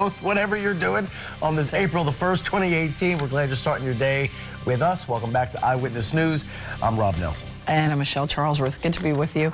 Whatever you're doing on this April the 1st, 2018, we're glad you're starting your day with us. Welcome back to Eyewitness News. I'm Rob Nelson. And I'm Michelle Charlesworth. Good to be with you.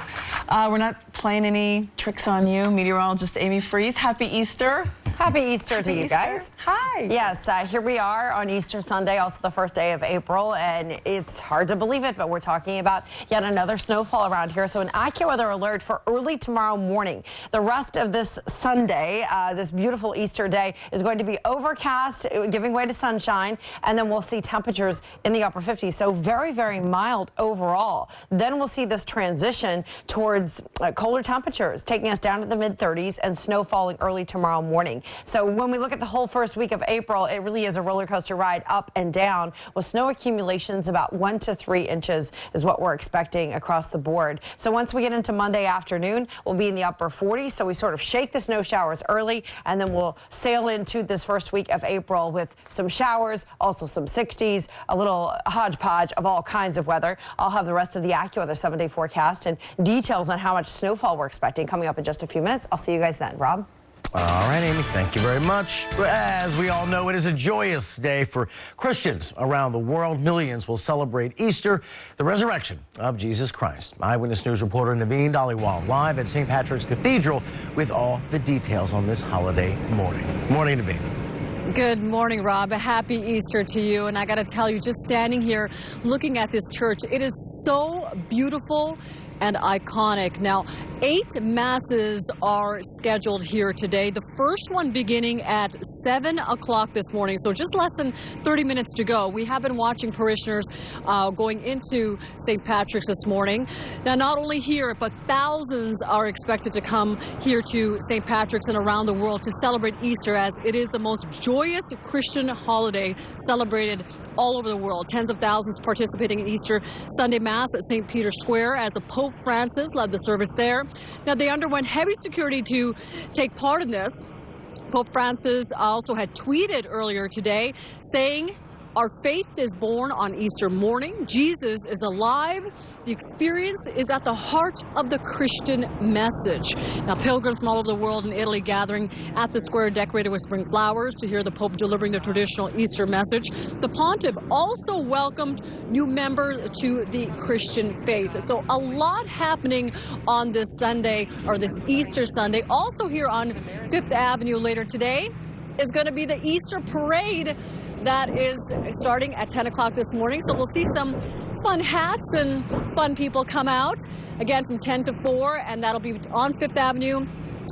We're not playing any tricks on you. Meteorologist Amy Freeze. Happy Easter. Happy Easter to you guys. Hi. Yes, here we are on Easter Sunday, also the first day of April, and it's hard to believe it, but we're talking about yet another snowfall around here. So an AccuWeather alert for early tomorrow morning. The rest of this Sunday, this beautiful Easter day, is going to be overcast, giving way to sunshine, and then we'll see temperatures in the upper 50s. So very, very mild overall. Then we'll see this transition towards colder temperatures, taking us down to the mid-30s and snow falling early tomorrow morning. So when we look at the whole first week of April, it really is a roller coaster ride up and down, with snow accumulations about 1 to 3 inches is what we're expecting across the board. So once we get into Monday afternoon, we'll be in the upper 40s. So we sort of shake the snow showers early, and then we'll sail into this first week of April with some showers, also some 60s, a little hodgepodge of all kinds of weather. I'll have the rest of the AccuWeather 7-day forecast and details on how much snowfall we're expecting coming up in just a few minutes. I'll see you guys then. Rob? All right, Amy, thank you very much. As we all know, it is a joyous day for Christians around the world. Millions will celebrate Easter, the resurrection of Jesus Christ. Eyewitness News reporter Naveen Dhaliwal live at St. Patrick's Cathedral with all the details on this holiday morning. Morning, Naveen. Good morning, Rob. A happy Easter to you. And I got to tell you, just standing here looking at this church, it is so beautiful and iconic. Now, 8 masses are scheduled here today. The first one beginning at 7 o'clock this morning, so just less than 30 minutes to go. We have been watching parishioners going into St. Patrick's this morning. Now, not only here, but thousands are expected to come here to St. Patrick's and around the world to celebrate Easter, as it is the most joyous Christian holiday celebrated all over the world. Tens of thousands participating in Easter Sunday Mass at St. Peter's Square as the Pope Francis led the service there. Now, they underwent heavy security to take part in this. Pope Francis also had tweeted earlier today saying, "Our faith is born on Easter morning. Jesus is alive. The experience is at the heart of the Christian message." Now, pilgrims from all over the world and Italy gathering at the square decorated with spring flowers to hear the Pope delivering the traditional Easter message. The Pontiff also welcomed new members to the Christian faith. So a lot happening on this Sunday, or this Easter Sunday. Also here on 5th Avenue later today is going to be the Easter parade that is starting at 10 o'clock this morning. So we'll see some fun hats and fun people come out again from 10 to 4, and that'll be on 5th Avenue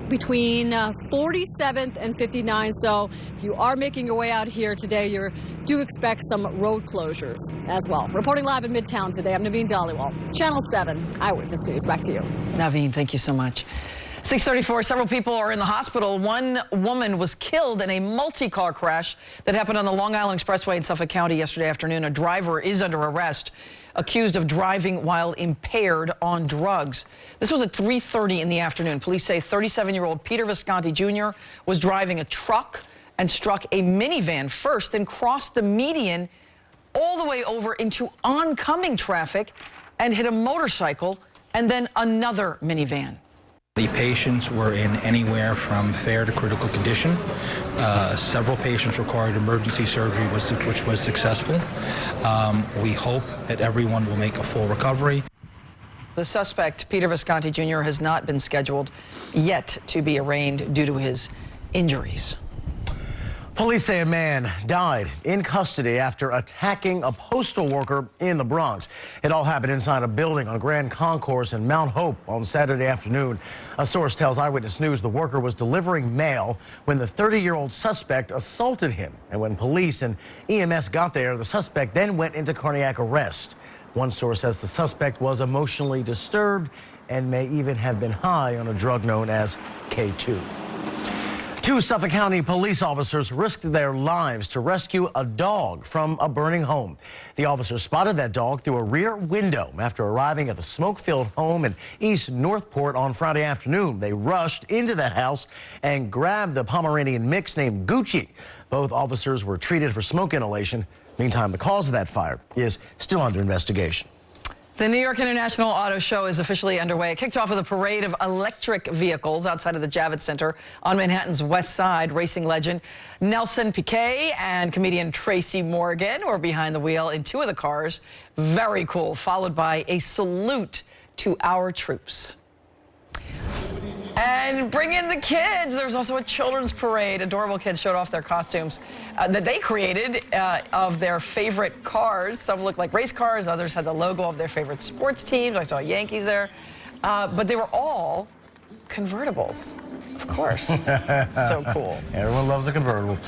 between 47th and 59. So if you are making your way out here today, you do expect some road closures as well. Reporting live in Midtown today, I'm Naveen Dhaliwal, Channel 7 Eyewitness News. Back to you. Naveen, thank you so much. 6:34, several people are in the hospital. One woman was killed in a multi-car crash that happened on the Long Island Expressway in Suffolk County yesterday afternoon. A driver is under arrest, accused of driving while impaired on drugs. This was at 3:30 in the afternoon. Police say 37-year-old Peter Visconti Jr. was driving a truck and struck a minivan first, then crossed the median all the way over into oncoming traffic and hit a motorcycle and then another minivan. The patients were in anywhere from fair to critical condition. Several patients required emergency surgery, which was successful. We hope that everyone will make a full recovery. The suspect, Peter Visconti Jr., has not been scheduled yet to be arraigned due to his injuries. Police say a man died in custody after attacking a postal worker in the Bronx. It all happened inside a building on Grand Concourse in Mount Hope on Saturday afternoon. A source tells Eyewitness News the worker was delivering mail when the 30-year-old suspect assaulted him. And when police and EMS got there, the suspect then went into cardiac arrest. One source says the suspect was emotionally disturbed and may even have been high on a drug known as K2. 2 Suffolk County police officers risked their lives to rescue a dog from a burning home. The officers spotted that dog through a rear window after arriving at the smoke-filled home in East Northport on Friday afternoon. They rushed into that house and grabbed the Pomeranian mix named Gucci. Both officers were treated for smoke inhalation. Meantime, the cause of that fire is still under investigation. The New York International Auto Show is officially underway. It kicked off with a parade of electric vehicles outside of the Javits Center on Manhattan's West Side. Racing legend Nelson Piquet and comedian Tracy Morgan were behind the wheel in two of the cars. Very cool, followed by a salute to our troops. And bring in the kids. There's also a children's parade. Adorable kids showed off their costumes that they created of their favorite cars. Some looked like race cars. Others had the logo of their favorite sports teams. I saw Yankees there. But they were all convertibles, of course. So cool. Everyone loves a convertible.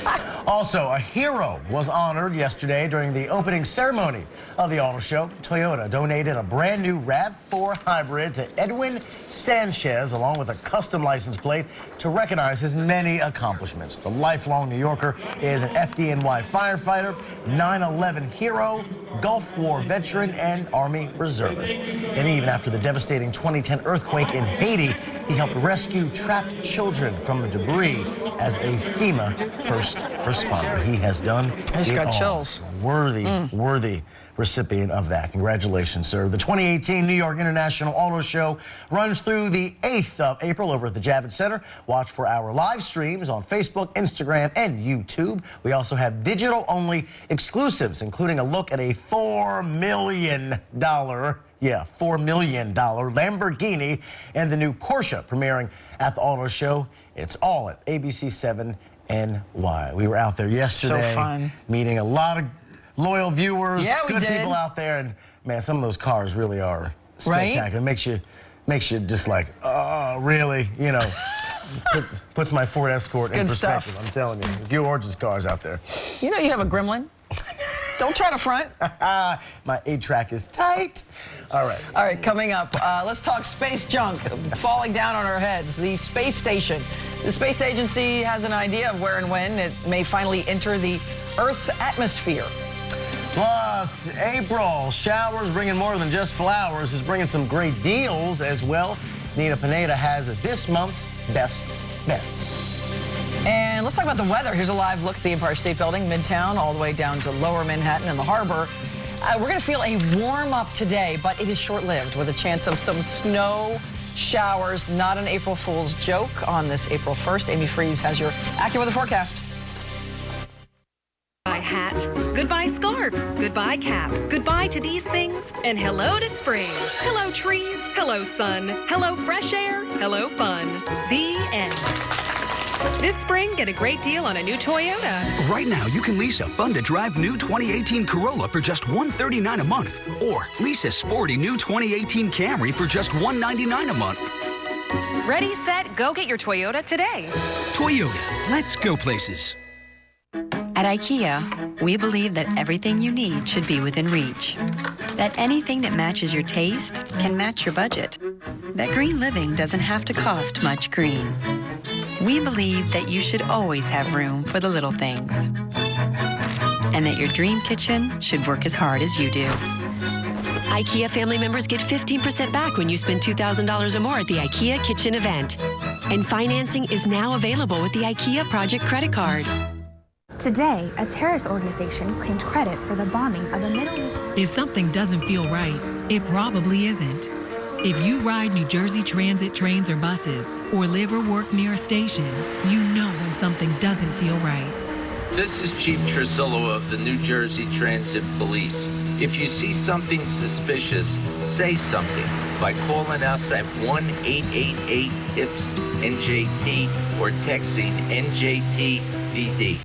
Also, a hero was honored yesterday during the opening ceremony of the auto show. Toyota donated a brand new RAV4 hybrid to Edwin Sanchez, along with a custom license plate to recognize his many accomplishments. The lifelong New Yorker is an FDNY firefighter, 9/11 hero, Gulf War veteran, and Army reservist. And even after the devastating 2010 earthquake in Haiti, he helped rescue trapped children from the debris as a FEMA first responder. He has done He's it got all. chills. Worthy recipient of that. Congratulations, sir. The 2018 New York International Auto Show runs through the 8th of April over at the Javits Center. Watch for our live streams on Facebook, Instagram, and YouTube. We also have digital-only exclusives, including a look at a $4 million Lamborghini and the new Porsche premiering at the auto show. It's all at WABC-NY. We were out there yesterday. So fun. Meeting a lot of loyal viewers, yeah, we good did. people out there, and man, some of those cars really are spectacular. Right? Makes you just like, oh, really? You know, puts my Ford Escort in perspective. Stuff. I'm telling you, a few gorgeous cars out there. You know you have a gremlin. Don't try to front. My 8-track is tight. All right. All right, coming up, let's talk space junk falling down on our heads. The space station. The space agency has an idea of where and when it may finally enter the Earth's atmosphere. Plus, April showers bringing more than just flowers. Is bringing some great deals as well. Nina Pineda has this month's best bets. And let's talk about the weather. Here's a live look at the Empire State Building, Midtown, all the way down to Lower Manhattan and the harbor. We're going to feel a warm up today, but it is short-lived with a chance of some snow showers. Not an April Fool's joke on this April 1st. Amy Freeze has your AccuWeather forecast. Goodbye hat, goodbye scarf, goodbye cap, goodbye to these things, and hello to spring. Hello trees, hello sun, hello fresh air, hello fun. The end. This spring, get a great deal on a new Toyota. Right now, you can lease a fun-to-drive new 2018 Corolla for just $139 a month. Or lease a sporty new 2018 Camry for just $199 a month. Ready, set, go get your Toyota today. Toyota, let's go places. At IKEA, we believe that everything you need should be within reach. That anything that matches your taste can match your budget. That green living doesn't have to cost much green. We believe that you should always have room for the little things. And that your dream kitchen should work as hard as you do. IKEA family members get 15% back when you spend $2,000 or more at the IKEA Kitchen event. And financing is now available with the IKEA Project Credit Card. Today, a terrorist organization claimed credit for the bombing of a Middle East. If something doesn't feel right, it probably isn't. If you ride New Jersey Transit trains or buses, or live or work near a station, you know when something doesn't feel right. This is Chief Trusillo of the New Jersey Transit Police. If you see something suspicious, say something by calling us at 1-888-TIPS-NJT or texting NJTPD.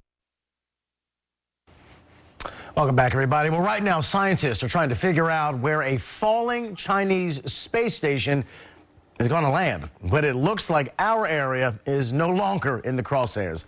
Welcome back, everybody. Well, right now, scientists are trying to figure out where a falling Chinese space station is going to land. But it looks like our area is no longer in the crosshairs.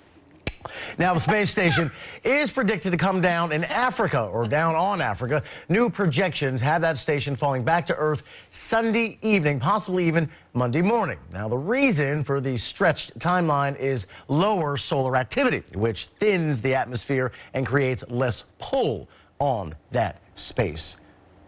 Now, the space station is predicted to come down in Africa, or down on Africa. New projections have that station falling back to Earth Sunday evening, possibly even Monday morning. Now, the reason for the stretched timeline is lower solar activity, which thins the atmosphere and creates less pull on that space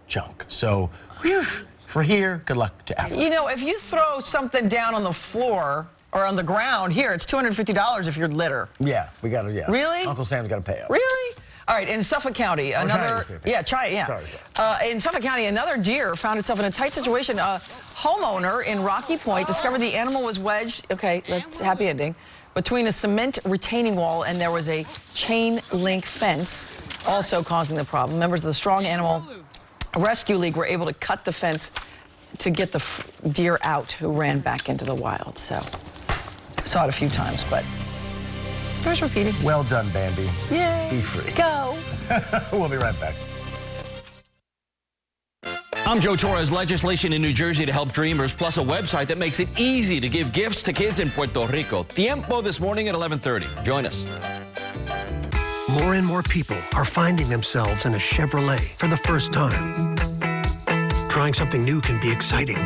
junk. So, whew, for here, good luck to Africa. You know, if you throw something down on the floor or on the ground, here, it's $250 if you're litter. Yeah, we got to, yeah. Really? Uncle Sam's got to pay up. Really? All right, in Suffolk County, another... in Suffolk County, another deer found itself in a tight situation. A homeowner in Rocky Point discovered the animal was wedged, okay, that's a happy ending, between a cement retaining wall and there was a chain link fence also causing the problem. Members of the Strong Animal Rescue League were able to cut the fence to get the deer out who ran back into the wild. So, saw it a few times, but it was repeating. Well done, Bambi. Yay. Be free. Go. We'll be right back. I'm Joe Torres. Legislation in New Jersey to help dreamers, plus a website that makes it easy to give gifts to kids in Puerto Rico. Tiempo this morning at 11:30. Join us. More and more people are finding themselves in a Chevrolet for the first time. Trying something new can be exciting,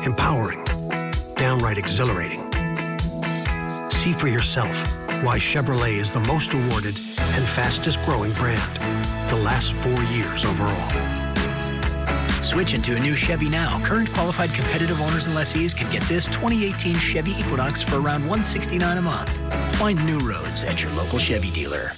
empowering, downright exhilarating. See for yourself why Chevrolet is the most awarded and fastest growing brand the last 4 years overall. Switch into a new Chevy now. Current qualified competitive owners and lessees can get this 2018 Chevy Equinox for around $169 a month. Find new roads at your local Chevy dealer.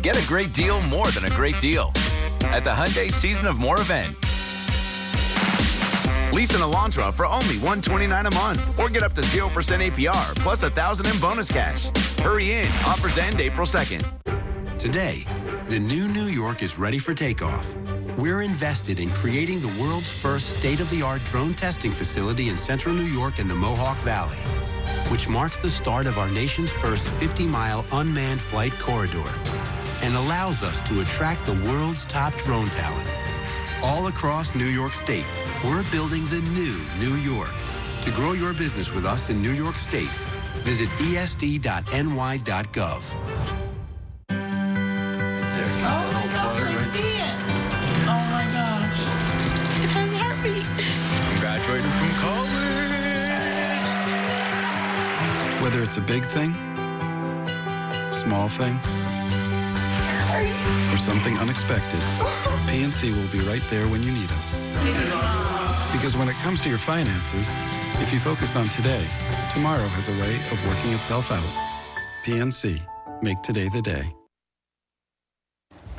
Get a great deal more than a great deal at the Hyundai Season of More event. Lease an Elantra for only $129 a month or get up to 0% APR plus $1,000 in bonus cash. Hurry in. Offers end April 2nd. Today, the new New York is ready for takeoff. We're invested in creating the world's first state-of-the-art drone testing facility in central New York and the Mohawk Valley, which marks the start of our nation's first 50-mile unmanned flight corridor and allows us to attract the world's top drone talent. All across New York State, we're building the new New York. To grow your business with us in New York State, visit esd.ny.gov. Graduating from college. Whether it's a big thing, small thing, or something unexpected, PNC will be right there when you need us. Because when it comes to your finances, if you focus on today, tomorrow has a way of working itself out. PNC, make today the day.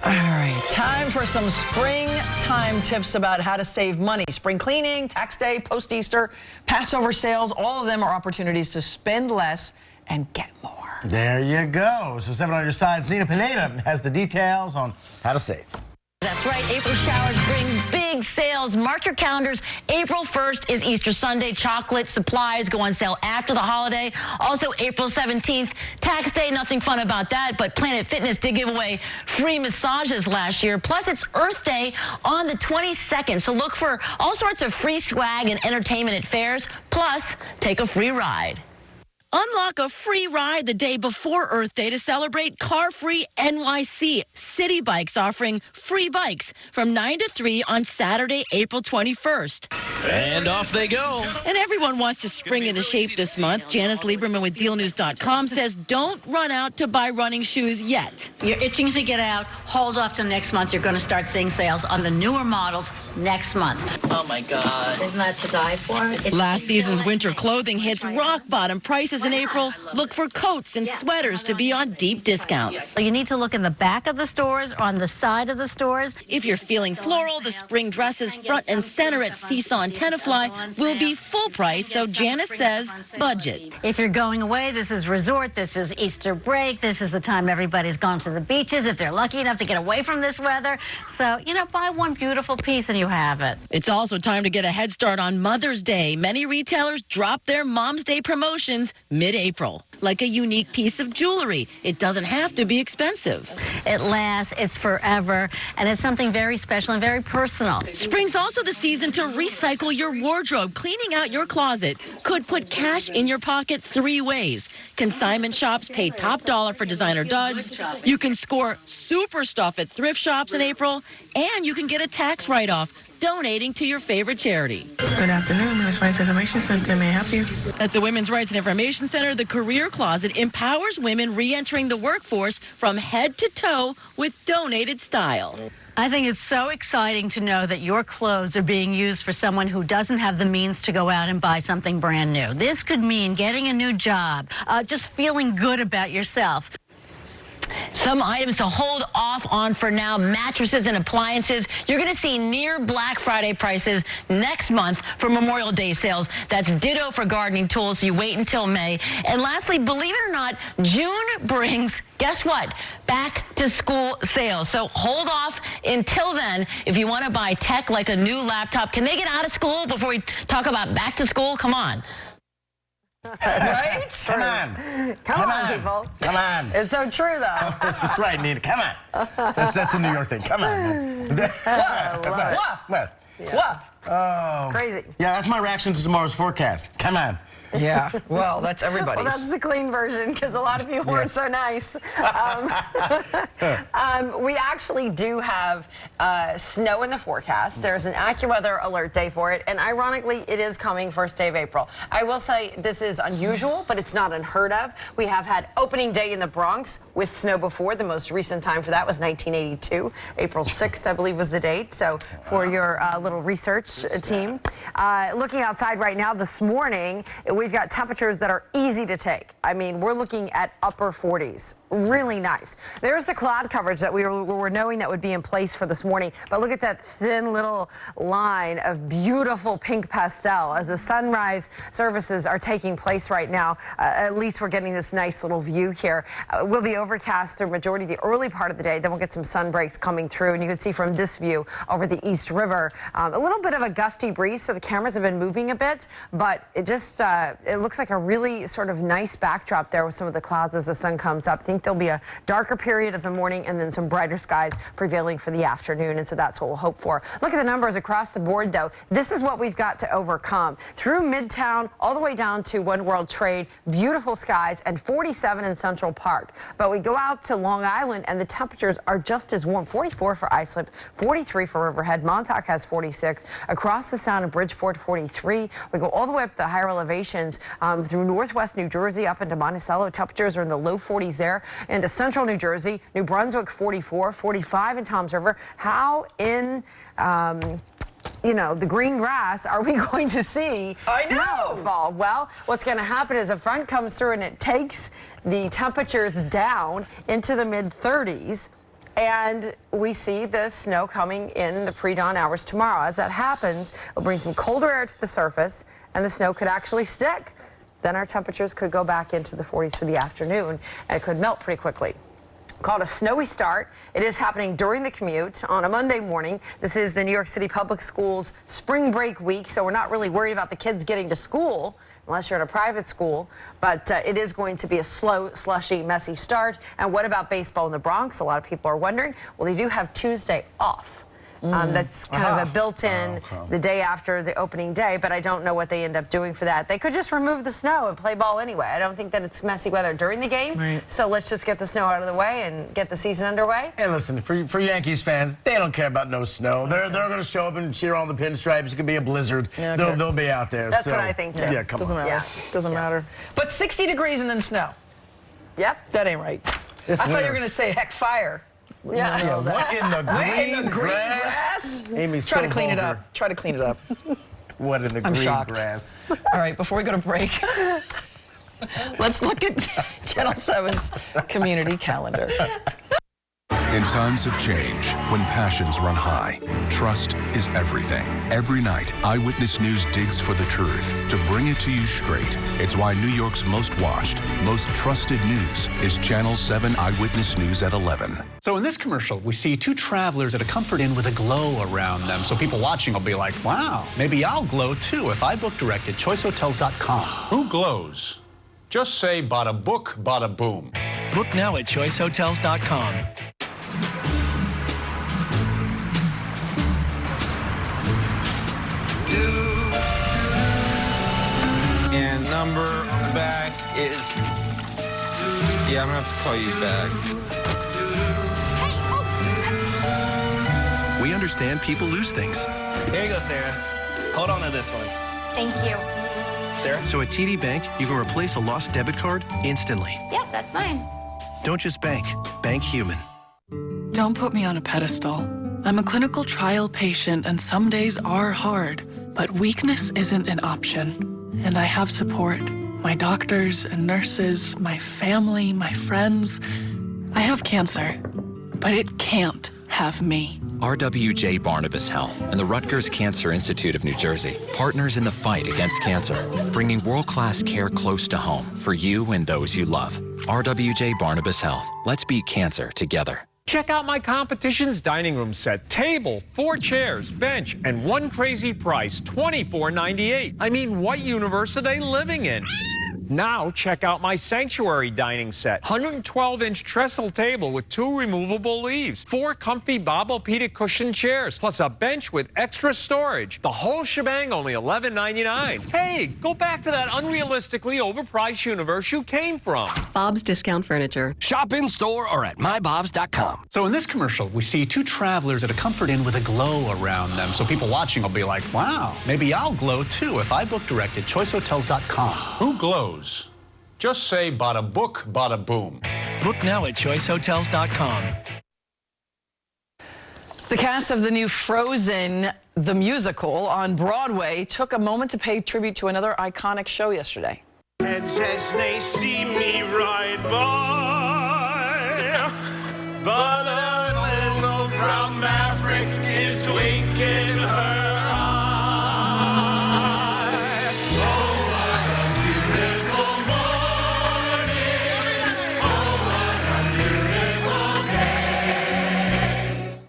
All right, time for some springtime tips about how to save money. Spring cleaning, tax day, post-Easter, Passover sales, all of them are opportunities to spend less and get more. There you go. So 7 on your sides, Nina Pineda has the details on how to save. That's right. April showers bring big sales. Mark your calendars. April 1st is Easter Sunday. Chocolate supplies go on sale after the holiday. Also, April 17th, tax day. Nothing fun about that, but Planet Fitness did give away free massages last year. Plus, it's Earth Day on the 22nd. So look for all sorts of free swag and entertainment at fairs. Plus, take a free ride. Unlock a free ride the day before Earth Day to celebrate Car Free NYC. City Bikes offering free bikes from 9 to 3 on Saturday, April 21st. And off they go. And everyone wants to spring into shape this month. Janice Lieberman with DealNews.com says don't run out to buy running shoes yet. You're itching to get out. Hold off till next month. You're going to start seeing sales on the newer models next month. Oh, my God. Isn't that to die for? Last season's winter clothing hits rock bottom prices in April. Look for coats and sweaters to be on deep discounts. So you need to look in the back of the stores or on the side of the stores. If you're feeling floral, the spring dresses front and center at Seesaw and Tenafly will be full price, so Janice says budget. If you're going away, this is resort, this is Easter break, this is the time everybody's gone to the beaches, if they're lucky enough to get away from this weather. So, you know, buy one beautiful piece and you have it. It's also time to get a head start on Mother's Day. Many retailers drop their Mom's Day promotions mid-April. Like a unique piece of jewelry. It doesn't have to be expensive. It lasts, it's forever, and it's something very special and very personal. Spring's also the season to recycle your wardrobe. Cleaning out your closet could put cash in your pocket 3 ways. Consignment shops pay top dollar for designer duds. You can score super stuff at thrift shops in April, and you can get a tax write-off. donating to your favorite charity. Good afternoon, Women's Rights Information Center. May I help you? At the Women's Rights and Information Center, the Career Closet empowers women re-entering the workforce from head to toe with donated style. I think it's so exciting to know that your clothes are being used for someone who doesn't have the means to go out and buy something brand new. This could mean getting a new job, just feeling good about yourself. Some items to hold off on for now, mattresses and appliances. You're going to see near Black Friday prices next month for Memorial Day sales. That's ditto for gardening tools, so you wait until May. And lastly, believe it or not, June brings, guess what, back to school sales. So hold off until then if you want to buy tech like a new laptop. Can they get out of school before we talk about back to school? Come on. Right? Come on. Come on, people. Come on. It's so true, though. That's right, Nina. Come on. That's the New York thing. Come on. What? Oh. Crazy. Yeah, that's my reaction to tomorrow's forecast. Come on. Yeah, well, that's everybody's. Well, that's the clean version because a lot of you weren't so nice. We actually do have snow in the forecast. There's an AccuWeather alert day for it, and ironically, it is coming first day of April. I will say this is unusual, but it's not unheard of. We have had opening day in the Bronx with snow before. The most recent time for that was 1982. April 6th, I believe, was the date. So for your little research team. Looking outside right now this morning, we've got temperatures that are easy to take. I mean, we're looking at upper 40s. Really nice. There's the cloud coverage that we were knowing that would be in place for this morning. But look at that thin little line of beautiful pink pastel as the sunrise services are taking place right now. At least we're getting this nice little view here. We'll be overcast through majority of the early part of the day. Then we'll get some sun breaks coming through. And you can see from this view over the East River, a little bit of a gusty breeze. So the cameras have been moving a bit, but it just, it looks like a really sort of nice backdrop there with some of the clouds as the sun comes up. I think there'll be a darker period of the morning and then some brighter skies prevailing for the afternoon, and so that's what we'll hope for. Look at the numbers across the board, though. This is what we've got to overcome. Through Midtown, all the way down to One World Trade, beautiful skies, and 47 in Central Park. But we go out to Long Island, and the temperatures are just as warm. 44 for Islip, 43 for Riverhead. Montauk has 46. Across the Sound of Bridgeport, 43. We go all the way up the higher elevations through northwest New Jersey up into Monticello. Temperatures are in the low 40s there. Into central New Jersey, New Brunswick 44, 45 in Toms River. How in, you know, the green grass are we going to see snow fall? Well, what's going to happen is a front comes through and it takes the temperatures down into the mid-30s. And we see the snow coming in the pre-dawn hours tomorrow. As that happens, it'll bring some colder air to the surface, and the snow could actually stick. Then our temperatures could go back into the 40s for the afternoon, and it could melt pretty quickly. Called a snowy start. It is happening during the commute on a Monday morning. This is the New York City Public Schools spring break week, so we're not really worried about the kids getting to school unless you're at a private school, but it is going to be a slow, slushy, messy start. And what about baseball in the Bronx? A lot of people are wondering. Well, they do have Tuesday off. That's kind of a built-in the day after the opening day, but I don't know what they end up doing for that. They could just remove the snow and play ball anyway. I don't think that it's messy weather during the game, so let's just get the snow out of the way and get the season underway. And listen, for Yankees fans, they don't care about no snow. They're going to show up and cheer on the pinstripes. It could be a blizzard. Yeah, they'll be out there. That's what I think, too. Yeah, come Doesn't on. matter. Doesn't matter. But 60 degrees and then snow. Yep. That ain't right. I thought you were going to say heck fire. Yeah. Yeah, what in the green grass? Amy's Try so to clean it vulgar. up. Try to clean it up. What in the I'm green shocked. grass? All right, before we go to break, let's look at Channel 7's community calendar. In times of change, when passions run high, trust is everything. Every night, Eyewitness News digs for the truth to bring it to you straight. It's why New York's most watched, most trusted news is Channel 7 Eyewitness News at 11. So in this commercial, we see two travelers at a comfort inn with a glow around them. So people watching will be like, wow, maybe I'll glow too if I book direct at choicehotels.com. Who glows? Just say bada book, bada boom. Book now at choicehotels.com. And number on the back is... Yeah, I'm gonna have to call you back. we understand people lose things. Here you go, Sarah. Hold on to this one. Thank you. Sarah? So at TD Bank, you can replace a lost debit card instantly. Yep, that's mine. Don't just bank, bank human. Don't put me on a pedestal. I'm a clinical trial patient and some days are hard, but weakness isn't an option. And I have support. My doctors and nurses, my family, my friends. I have cancer, but it can't have me. RWJ Barnabas Health and the Rutgers Cancer Institute of New Jersey, partners in the fight against cancer, bringing world-class care close to home for you and those you love. RWJ Barnabas Health. Let's beat cancer together. Check out my competition's dining room set. Table, 4 chairs, bench, and one crazy price, $24.98. I mean, what universe are they living in? Now check out my sanctuary dining set. 112-inch trestle table with 2 removable leaves, 4 comfy Bobopedic cushion chairs, plus a bench with extra storage. The whole shebang only $11.99. Hey, go back to that unrealistically overpriced universe you came from. Bob's Discount Furniture. Shop in store or at mybobs.com. So in this commercial, we see 2 travelers at a comfort inn with a glow around them. So people watching will be like, wow, maybe I'll glow too if I book direct at choicehotels.com. Who glows? Just say bada book, bada boom. Book now at choicehotels.com. The cast of the new Frozen, the musical, on Broadway took a moment to pay tribute to another iconic show yesterday. As they see me ride by, but a little brown maverick is winking her eye. Oh, what a beautiful morning. Oh, what a beautiful day.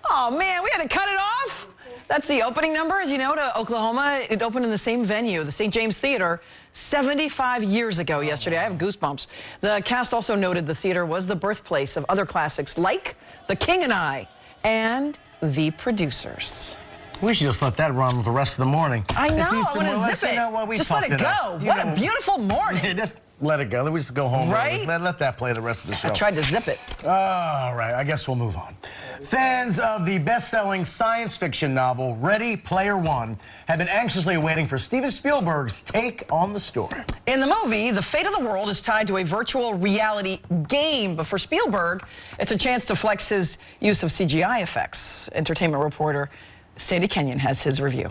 Oh, man, we had to cut it off. That's the opening number, as you know, to Oklahoma. It opened in the same venue, the St. James Theater, 75 years ago yesterday. I have goosebumps. The cast also noted the theater was the birthplace of other classics like The King and I and The Producers. We should just let that run the rest of the morning. I know, I want to zip it. Just let it go. What a beautiful morning. Just let it go. We just go home. Right? Let that play the rest of the show. I tried to zip it. All right, I guess we'll move on. Fans of the best-selling science fiction novel Ready Player One have been anxiously waiting for Steven Spielberg's take on the story. In the movie, the fate of the world is tied to a virtual reality game, but for Spielberg, it's a chance to flex his use of CGI effects. Entertainment reporter Sandy Kenyon has his review.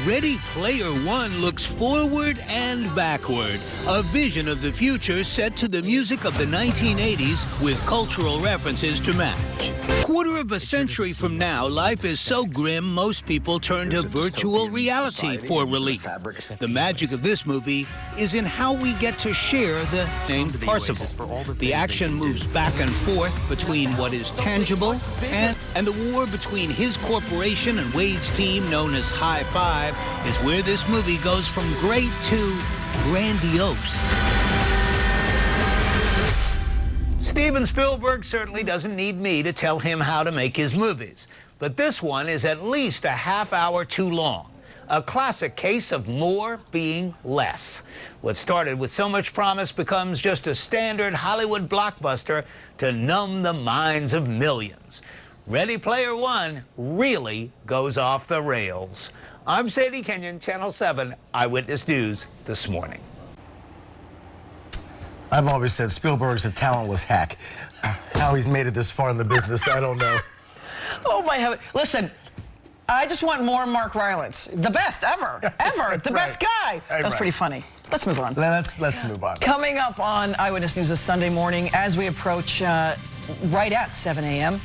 Ready Player One looks forward and backward, a vision of the future set to the music of the 1980s with cultural references to match. Quarter of a century from now, life is so grim most people turn to virtual reality for relief. The magic of this movie is in how we get to share the named Parzival. The action moves back and forth between what is tangible and the war between his corporation and Wade's team, known as High Five, is where this movie goes from great to grandiose. Steven Spielberg certainly doesn't need me to tell him how to make his movies, but this one is at least a half hour too long. A classic case of more being less. What started with so much promise becomes just a standard Hollywood blockbuster to numb the minds of millions. Ready Player One really goes off the rails. I'm Sandy Kenyon, Channel 7 Eyewitness News this morning. I've always said Spielberg's a talentless hack. How he's made it this far in the business, I don't know. Oh, my heaven. Listen, I just want more Mark Rylance. The best ever. Ever. The best guy. That's pretty funny. Let's move on. Let's move on. Coming up on Eyewitness News this Sunday morning, as we approach right at 7 a.m.,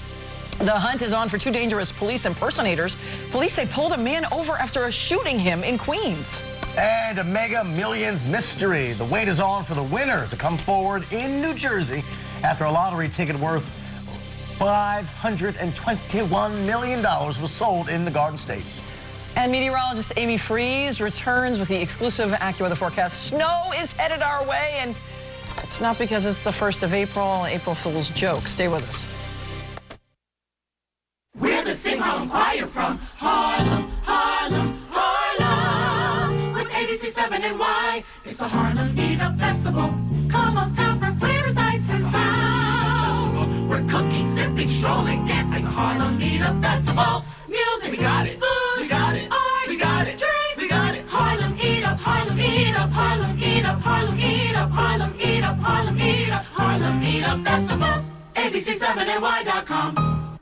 the hunt is on for 2 dangerous police impersonators. Police say pulled a man over after shooting him in Queens. And a Mega Millions mystery. The wait is on for the winner to come forward in New Jersey after a lottery ticket worth $521 million was sold in the Garden State. And meteorologist Amy Freeze returns with the exclusive AccuWeather forecast. Snow is headed our way, and it's not because it's the 1st of April. April Fool's joke. Stay with us. We're the Sing Home Choir from Harlem, Harlem, Harlem. With WABC-NY, it's the Harlem Beat-Up Festival. Come uptown for flavor, sights, and sounds. We're cooking, sipping, strolling, dancing, Harlem Meetup Festival. Music, we got it. Food, we got it. Art, we got it. Drinks, we got it. Harlem Eat-Up, Harlem Eat-Up, Harlem Eat-Up, Harlem Eat-Up, Harlem Eat-Up, Harlem Eat-Up, Harlem Meetup Festival. ABC7NY.com.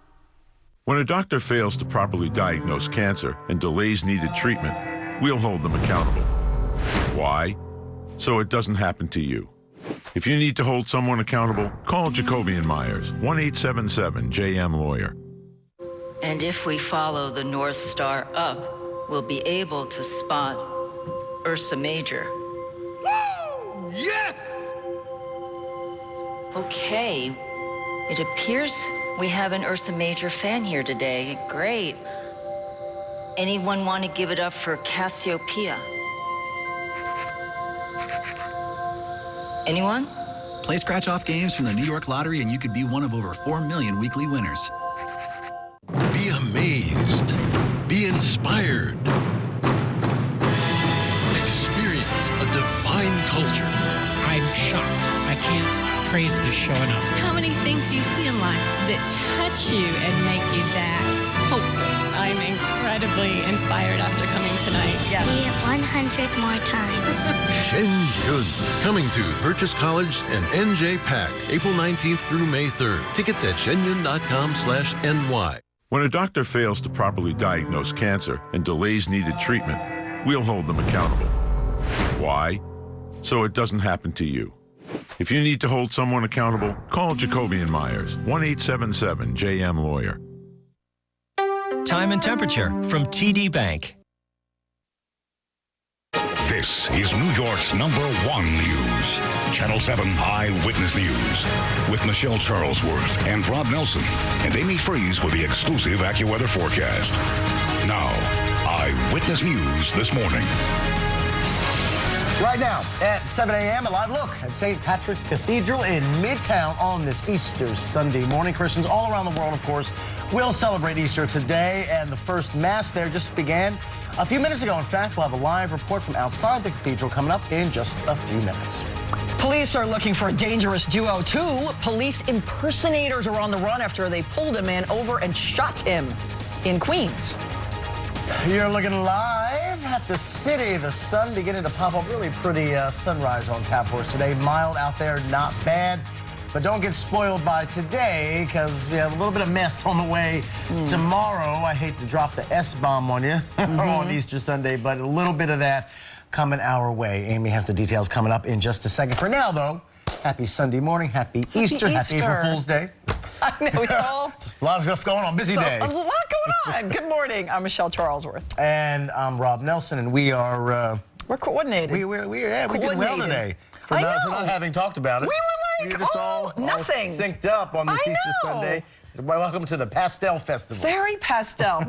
When a doctor fails to properly diagnose cancer and delays needed treatment, we'll hold them accountable. Why? So it doesn't happen to you. If you need to hold someone accountable, call Jacoby and Myers, 1-877-JM-LAWYER. And if we follow the North Star up, we'll be able to spot Ursa Major. Woo! Yes! Okay, it appears we have an Ursa Major fan here today. Great. Anyone want to give it up for Cassiopeia? Anyone? Play scratch-off games from the New York Lottery and you could be one of over 4 million weekly winners. Be amazed. Be inspired. Experience a divine culture. I'm shocked. I can't praise this show enough. How many things do you see in life that touch you and make you that hopeful? I'm incredibly inspired after coming tonight. Yeah. See it 100 more times. Shenyun. Coming to Purchase College and NJ Pack, April 19th through May 3rd. Tickets at shenyun.com/NY. When a doctor fails to properly diagnose cancer and delays needed treatment, we'll hold them accountable. Why? So it doesn't happen to you. If you need to hold someone accountable, call Jacoby and Myers, 1-877-JM-LAWYER. Time and temperature from TD Bank. This is New York's #1 news. Channel 7 Eyewitness News with Michelle Charlesworth and Rob Nelson and Amy Freeze with the exclusive AccuWeather forecast. Now, Eyewitness News this morning. Right now at 7 a.m., a live look at St. Patrick's Cathedral in Midtown on this Easter Sunday morning. Christians all around the world, of course, will celebrate Easter today, and the first Mass there just began a few minutes ago. In fact, we'll have a live report from outside the cathedral coming up in just a few minutes. Police are looking for a dangerous duo. 2 police impersonators are on the run after they pulled a man over and shot him in Queens. You're looking live at the city. The sun beginning to pop up. Really pretty sunrise on tap for us today. Mild out there, not bad. But don't get spoiled by today because we have a little bit of mess on the way tomorrow. I hate to drop the S-bomb on you on Easter Sunday, but a little bit of that coming our way. Amy has the details coming up in just a second. For now, though, happy Sunday morning, happy Easter, happy April Fool's Day. I know, it's all... a lot of stuff going on, busy day. A lot going on. Good morning, I'm Michelle Charlesworth. And I'm Rob Nelson, and we are... we're coordinated. We did well today. For not having talked about it. We were like, all nothing. All synced up on this Easter Sunday. Welcome to the Pastel Festival. Very pastel.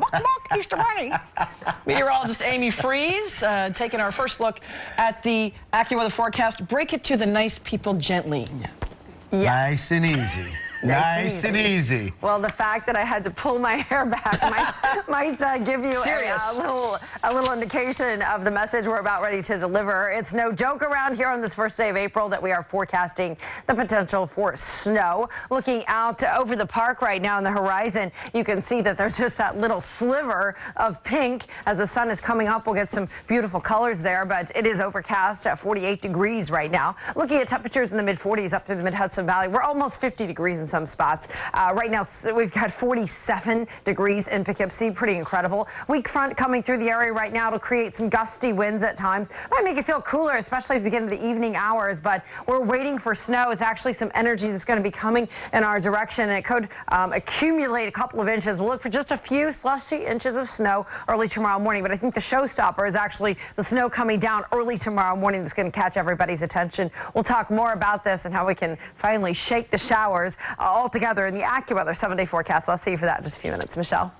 Easter morning. Meteorologist Amy Freeze taking our first look at the AccuWeather forecast. Break it to the nice people gently. Yes. Nice and easy. Nice and easy. Well, the fact that I had to pull my hair back might give you a little indication of the message we're about ready to deliver. It's no joke around here on this first day of April that we are forecasting the potential for snow. Looking out over the park right now on the horizon, you can see that there's just that little sliver of pink. As the sun is coming up, we'll get some beautiful colors there, but it is overcast at 48 degrees right now. Looking at temperatures in the mid-40s up through the mid-Hudson Valley. We're almost 50 degrees in some spots. Right now, we've got 47 degrees in Poughkeepsie. Pretty incredible. Weak front coming through the area right now. It'll create some gusty winds at times. Might make it feel cooler, especially at the beginning of the evening hours, but we're waiting for snow. It's actually some energy that's going to be coming in our direction, and it could accumulate a couple of inches. We'll look for just a few slushy inches of snow early tomorrow morning, but I think the showstopper is actually the snow coming down early tomorrow morning that's going to catch everybody's attention. We'll talk more about this and how we can finally shake the showers all together in the AccuWeather 7-day forecast. I'll see you for that in just a few minutes. Michelle.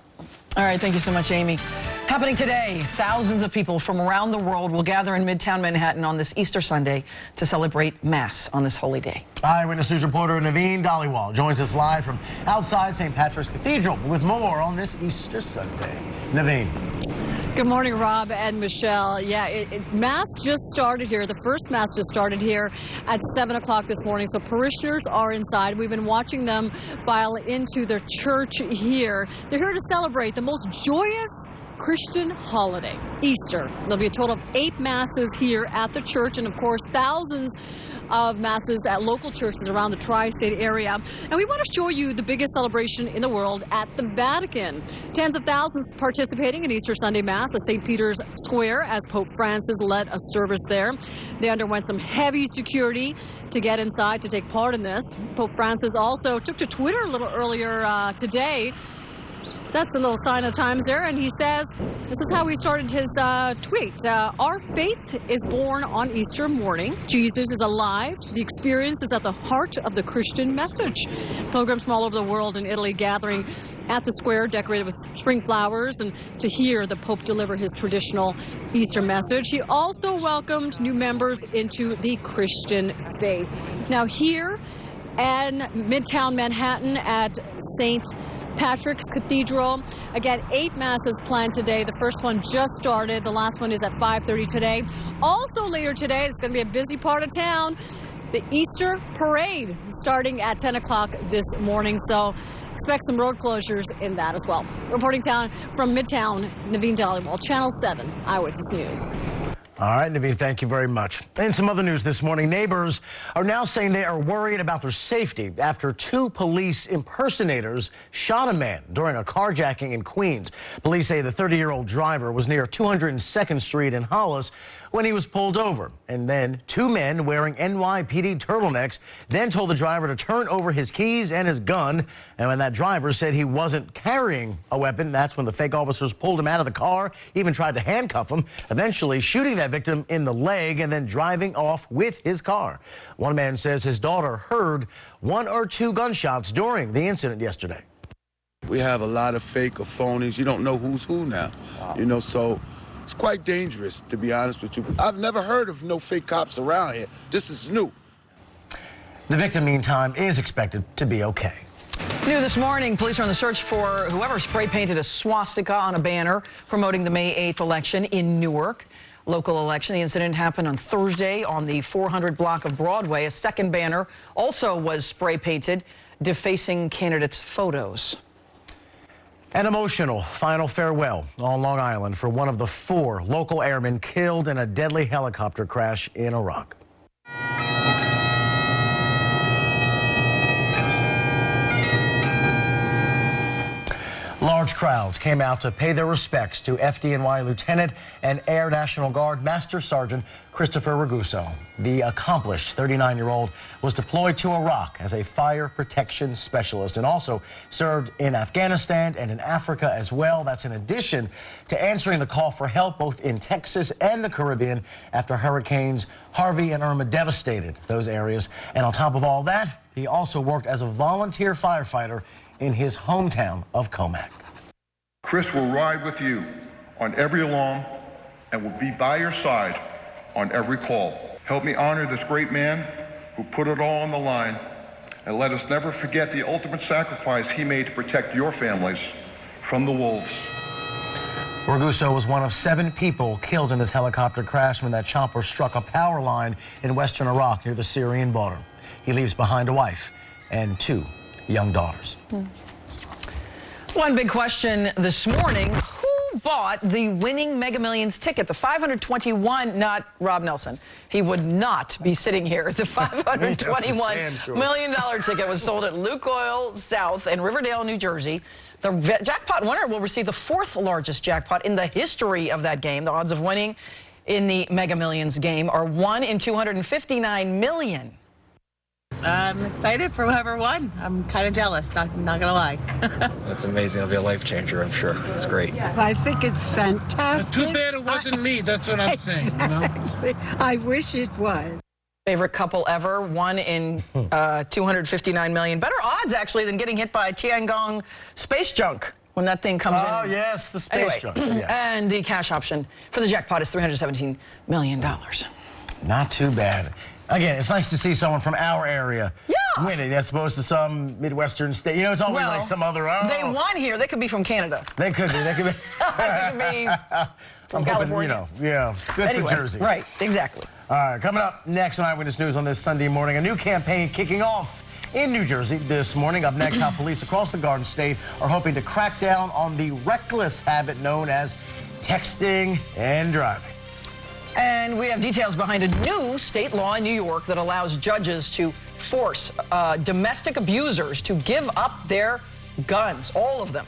All right, thank you so much, Amy. Happening today, thousands of people from around the world will gather in Midtown Manhattan on this Easter Sunday to celebrate Mass on this holy day. Eyewitness News reporter Naveen Dhaliwal joins us live from outside St. Patrick's Cathedral with more on this Easter Sunday. Naveen. Good morning, Rob and Michelle. Yeah, Mass just started here. The first Mass just started here at 7 o'clock this morning. So parishioners are inside. We've been watching them file into their church here. They're here to celebrate the most joyous Christian holiday, Easter. There'll be a total of 8 Masses here at the church, and of course thousands of Masses at local churches around the tri-state area. And we want to show you the biggest celebration in the world at the Vatican. Tens of thousands participating in Easter Sunday Mass at St. Peter's Square as Pope Francis led a service there. They underwent some heavy security to get inside to take part in this. Pope Francis also took to Twitter a little earlier today. That's a little sign of times there, and he says, this is how he started his tweet. Our faith is born on Easter morning. Jesus is alive. The experience is at the heart of the Christian message. Pilgrims from all over the world in Italy gathering at the square, decorated with spring flowers, and to hear the Pope deliver his traditional Easter message. He also welcomed new members into the Christian faith. Now here in Midtown Manhattan at St. Patrick's Cathedral. Again, 8 Masses planned today. The first one just started. The last one is at 5:30 today. Also later today, it's going to be a busy part of town, the Easter Parade starting at 10 o'clock this morning. So expect some road closures in that as well. Reporting from Midtown, Naveen Dhaliwal, Channel 7 Eyewitness News. All right, Naveen, thank you very much. And some other news this morning. Neighbors are now saying they are worried about their safety after 2 police impersonators shot a man during a carjacking in Queens. Police say the 30-year-old driver was near 202nd Street in Hollis when he was pulled over. And then 2 men wearing NYPD turtlenecks then told the driver to turn over his keys and his gun. And when that driver said he wasn't carrying a weapon, that's when the fake officers pulled him out of the car, even tried to handcuff him, eventually shooting that victim in the leg and then driving off with his car. One man says his daughter heard 1 or 2 gunshots during the incident yesterday. We have a lot of fake or phonies. You don't know who's who now, you know, so it's quite dangerous, to be honest with you. I've never heard of no fake cops around here. This is new. The victim, meantime, is expected to be okay. New this morning, police are on the search for whoever spray painted a swastika on a banner promoting the May 8th election in Newark. Local election. The incident happened on Thursday on the 400 block of Broadway. A second banner also was spray painted, defacing candidates' photos. An emotional final farewell on Long Island for one of the 4 local airmen killed in a deadly helicopter crash in Iraq. Large crowds came out to pay their respects to FDNY Lieutenant and Air National Guard Master Sergeant Christopher Raguso. The accomplished 39-year-old was deployed to Iraq as a fire protection specialist and also served in Afghanistan and in Africa as well. That's in addition to answering the call for help both in Texas and the Caribbean after Hurricanes Harvey and Irma devastated those areas. And on top of all that, he also worked as a volunteer firefighter in his hometown of Comac. Chris will ride with you on every alarm and will be by your side on every call. Help me honor this great man who put it all on the line, and let us never forget the ultimate sacrifice he made to protect your families from the wolves. Raguso was one of 7 people killed in this helicopter crash when that chopper struck a power line in western Iraq near the Syrian border. He leaves behind a wife and 2 young daughters. One big question this morning, who bought the winning Mega Millions ticket? The 521, not Rob Nelson. He would not be sitting here. The $521 million ticket was sold at Lukoil South in Riverdale, New Jersey. The jackpot winner will receive the 4th largest jackpot in the history of that game. The odds of winning in the Mega Millions game are 1 in 259 million. I'm excited for whoever won. I'm kind of jealous, not gonna lie. That's amazing. It'll be a life changer, I'm sure. It's great. I think it's fantastic. Too bad it wasn't me. That's what I'm saying. You know? I wish it was. Favorite couple ever, 1 in 259 million. Better odds, actually, than getting hit by Tiangong space junk when that thing comes in. Oh, yes, the space junk. Yeah. And the cash option for the jackpot is $317 million. Not too bad. Again, it's nice to see someone from our area winning as opposed to some Midwestern state. You know, it's always like some other. They won here. They could be from Canada. They could be. They could be. They could be from California. Good for Jersey. Right, exactly. All right, coming up next on Eyewitness News on this Sunday morning, a new campaign kicking off in New Jersey this morning. Up next, how police across the Garden State are hoping to crack down on the reckless habit known as texting and driving. And we have details behind a new state law in New York that allows judges to force domestic abusers to give up their guns, all of them.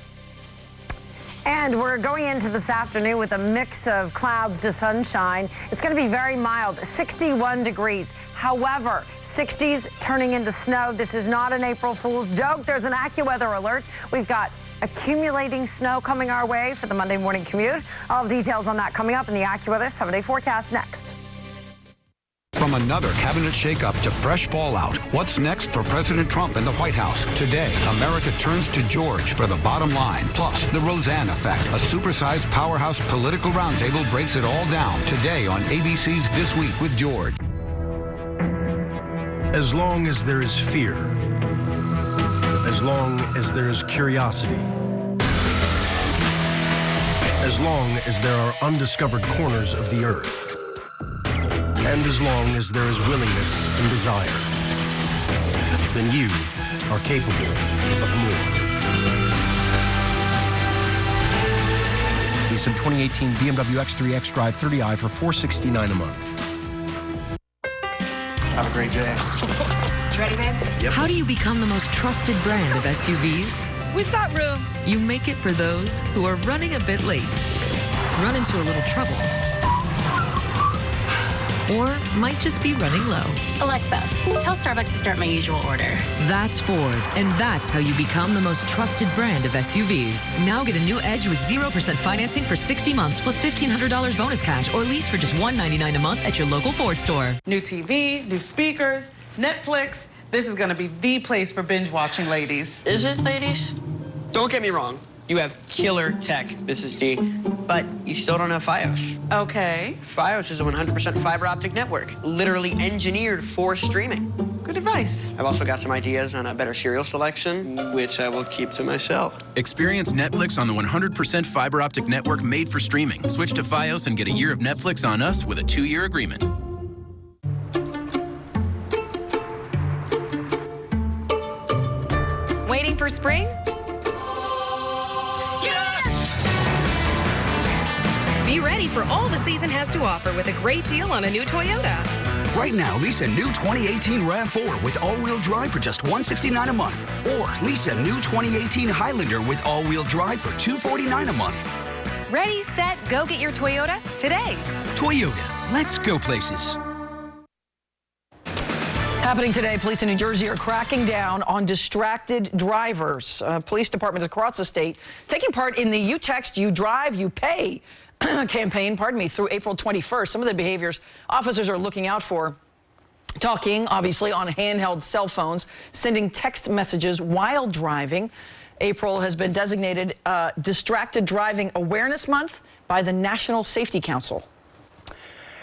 And we're going into this afternoon with a mix of clouds to sunshine. It's going to be very mild, 61 degrees. However, 60s turning into snow. This is not an April Fool's joke. There's an AccuWeather alert. We've got accumulating snow coming our way for the Monday morning commute. All the details on that coming up in the AccuWeather 7-day forecast next. From another cabinet shakeup to fresh fallout, what's next for President Trump and the White House? Today, America turns to George for the bottom line. Plus, the Roseanne effect. A supersized powerhouse political roundtable breaks it all down. Today on ABC's This Week with George. As long as there is fear, as long as there is curiosity, as long as there are undiscovered corners of the earth, and as long as there is willingness and desire, then you are capable of more. Lease some 2018 BMW X3 xDrive 30i for $469 a month. Have a great day. Ready, babe? Yep. How do you become the most trusted brand of SUVs? We've got room. You make it for those who are running a bit late, run into a little trouble, or might just be running low. Alexa, tell Starbucks to start my usual order. That's Ford, and that's how you become the most trusted brand of SUVs. Now get a new Edge with 0% financing for 60 months plus $1,500 bonus cash, or lease for just $199 a month at your local Ford store. New TV, new speakers, Netflix. This is going to be the place for binge watching, ladies. Is it, ladies? Don't get me wrong. You have killer tech, Mrs. D, but you still don't have Fios. Okay. Fios is a 100% fiber optic network, literally engineered for streaming. Good advice. I've also got some ideas on a better cereal selection, which I will keep to myself. Experience Netflix on the 100% fiber optic network made for streaming. Switch to Fios and get a year of Netflix on us with a 2-year agreement. Waiting for spring? Be ready for all the season has to offer with a great deal on a new Toyota. Right now, lease a new 2018 RAV4 with all-wheel drive for just $169 a month. Or lease a new 2018 Highlander with all-wheel drive for $249 a month. Ready, set, go get your Toyota today. Toyota, let's go places. Happening today, police in New Jersey are cracking down on distracted drivers. Police departments across the state taking part in the You Text, You Drive, You Pay campaign, through April 21st. Some of the behaviors officers are looking out for: talking, obviously, on handheld cell phones, sending text messages while driving. April has been designated Distracted Driving Awareness Month by the National Safety Council.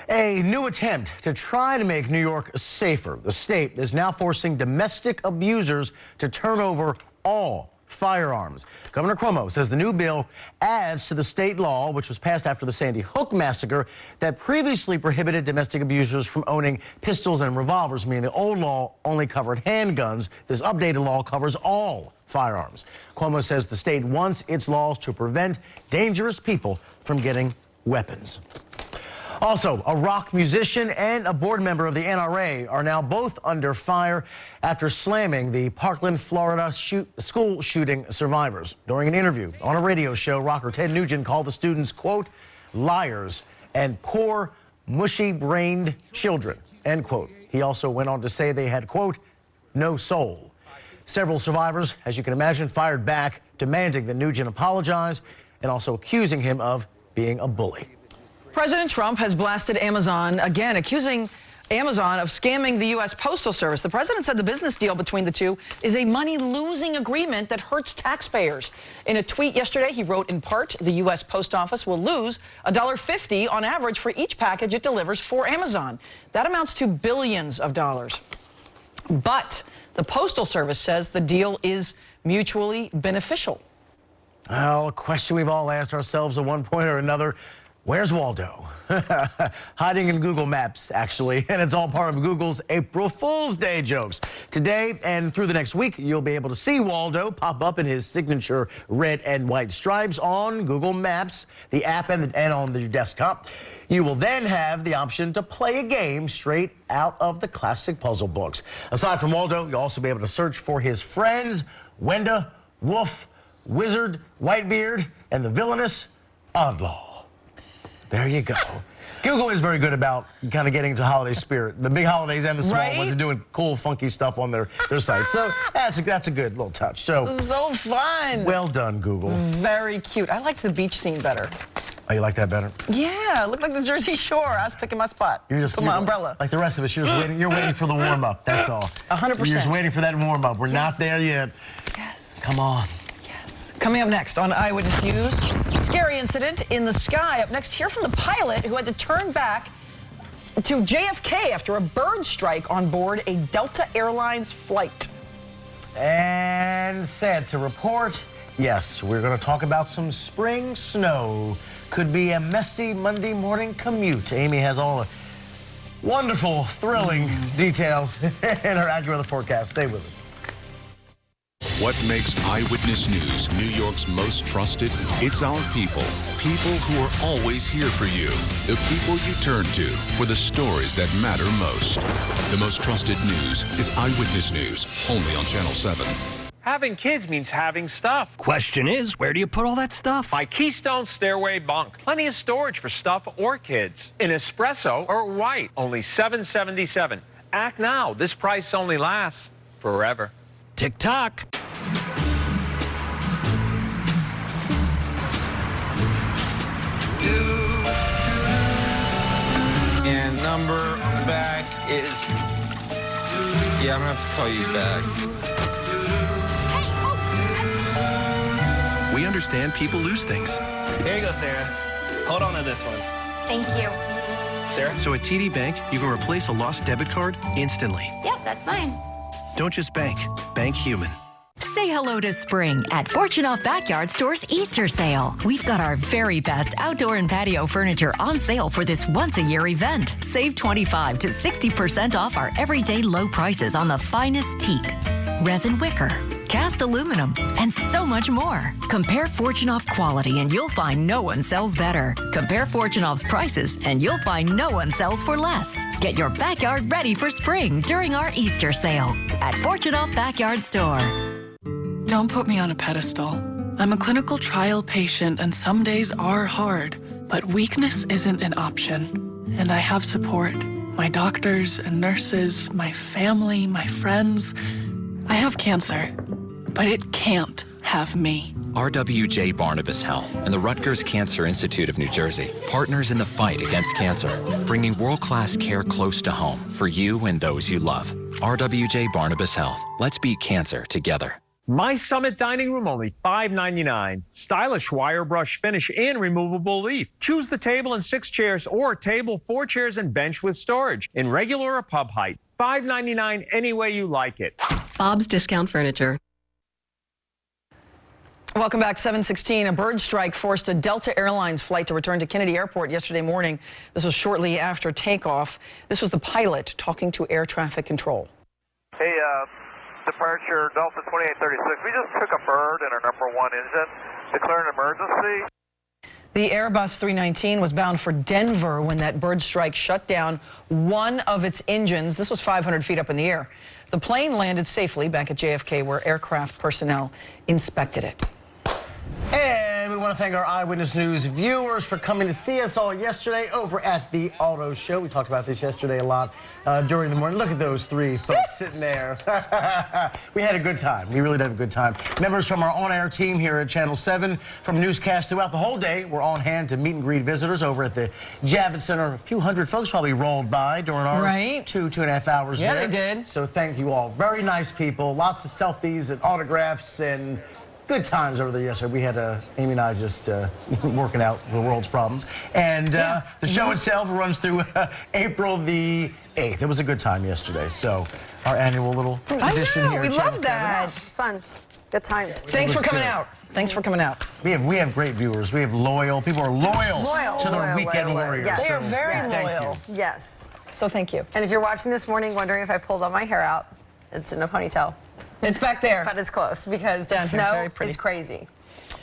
A new attempt to try to make New York safer. The state is now forcing domestic abusers to turn over all firearms. Governor Cuomo says the new bill adds to the state law, which was passed after the Sandy Hook massacre, that previously prohibited domestic abusers from owning pistols and revolvers, meaning the old law only covered handguns. This updated law covers all firearms. Cuomo says the state wants its laws to prevent dangerous people from getting weapons. Also, a rock musician and a board member of the NRA are now both under fire after slamming the Parkland, Florida school shooting survivors. During an interview on a radio show, rocker Ted Nugent called the students, quote, liars and poor, mushy-brained children, end quote. He also went on to say they had, quote, no soul. Several survivors, as you can imagine, fired back, demanding that Nugent apologize and also accusing him of being a bully. President Trump has blasted Amazon again, accusing Amazon of scamming the U.S. Postal Service. The president said the business deal between the two is a money-losing agreement that hurts taxpayers. In a tweet yesterday, he wrote, in part, the U.S. Post Office will lose $1.50 on average for each package it delivers for Amazon. That amounts to billions of dollars. But The Postal Service says the deal is mutually beneficial. Well, a question we've all asked ourselves at one point or another, where's Waldo? Hiding in Google Maps, actually, and it's all part of Google's April Fool's Day jokes. Today and through the next week, you'll be able to see Waldo pop up in his signature red and white stripes on Google Maps, the app, and on the desktop. You will then have the option to play a game straight out of the classic puzzle books. Aside from Waldo, you'll also be able to search for his friends, Wenda, Wolf, Wizard, Whitebeard, and the villainous Oddlaw. There you go. Google is very good about kind of getting to holiday spirit. The big holidays and the small ones are doing cool, funky stuff on their site. So that's a good little touch. So fun. Well done, Google. Very cute. I liked the beach scene better. Oh, you like that better? Yeah, it looked like the Jersey Shore. I was picking my spot. Put my umbrella. Like the rest of us, you're waiting for the warm-up, that's all. 100%. You're just waiting for that warm-up. We're not there yet. Yes. Come on. Coming up next on Eyewitness News, scary incident in the sky. Up next, hear from the pilot who had to turn back to JFK after a bird strike on board a Delta Airlines flight. And sad to report, yes, we're going to talk about some spring snow. Could be a messy Monday morning commute. Amy has all the wonderful, thrilling details in her AccuWeather forecast. Stay with us. What makes Eyewitness News New York's most trusted? It's our people. People who are always here for you. The people you turn to for the stories that matter most. The most trusted news is Eyewitness News, only on Channel 7. Having kids means having stuff. Question is, where do you put all that stuff? My Keystone Stairway bunk. Plenty of storage for stuff or kids. In espresso or white, only $7.77. Act now. This price only lasts forever. Tick-tock. And number on the back is... Yeah, I'm gonna have to call you back. We understand people lose things. Here you go, Sarah. Hold on to this one. Thank you. Sarah? So at TD Bank, you can replace a lost debit card instantly. Yep, that's fine. Don't just bank. Bank human. Say hello to spring at Fortune Off Backyard Store's Easter sale. We've got our very best outdoor and patio furniture on sale for this once-a-year event. Save 25 to 60% off our everyday low prices on the finest teak, resin wicker, cast aluminum, and so much more. Compare Fortune Off quality and you'll find no one sells better. Compare Fortune Off's prices and you'll find no one sells for less. Get your backyard ready for spring during our Easter sale at Fortune Off Backyard Store. Don't put me on a pedestal. I'm a clinical trial patient and some days are hard, but weakness isn't an option. And I have support. My doctors and nurses, my family, my friends. I have cancer, but it can't have me. RWJ Barnabas Health and the Rutgers Cancer Institute of New Jersey, partners in the fight against cancer, bringing world-class care close to home for you and those you love. RWJ Barnabas Health. Let's beat cancer together. My Summit Dining Room, only $5.99. Stylish wire brush finish and removable leaf. Choose the table and 6 chairs or table, 4 chairs and bench with storage in regular or pub height. $5.99 any way you like it. Bob's Discount Furniture. Welcome back. 7:16. A bird strike forced a Delta Airlines flight to return to Kennedy Airport yesterday morning. This was shortly after takeoff. This was the pilot talking to air traffic control. Hey, departure Delta 2836. We just took a bird in our #1 engine. Declare an emergency. The Airbus 319 was bound for Denver when that bird strike shut down one of its engines. This was 500 feet up in the air. The plane landed safely back at JFK where aircraft personnel inspected it. And we want to thank our Eyewitness News viewers for coming to see us all yesterday over at the Auto Show. We talked about this yesterday a lot during the morning. Look at those 3 folks sitting there. We had a good time. We really did have a good time. Members from our on-air team here at Channel 7 from newscasts throughout the whole day were on hand to meet and greet visitors over at the Javits Center. A few hundred folks probably rolled by during our 2.5 hours Yeah, there. they did. So thank you all. Very nice people. Lots of selfies and autographs and good times over there yesterday. We had Amy and I just working out the world's problems. And the show itself runs through April the 8th. It was a good time yesterday. So our annual little tradition here. We love that. It's fun. Good time. Thanks for coming out. Thanks for coming out. We have great viewers. We have people are loyal to the Weekend Warriors. Yes. They are very loyal. Yes. So thank you. And if you're watching this morning wondering if I pulled all my hair out, it's in a ponytail. It's back there. But it's close because the Down here, snow very pretty. is crazy.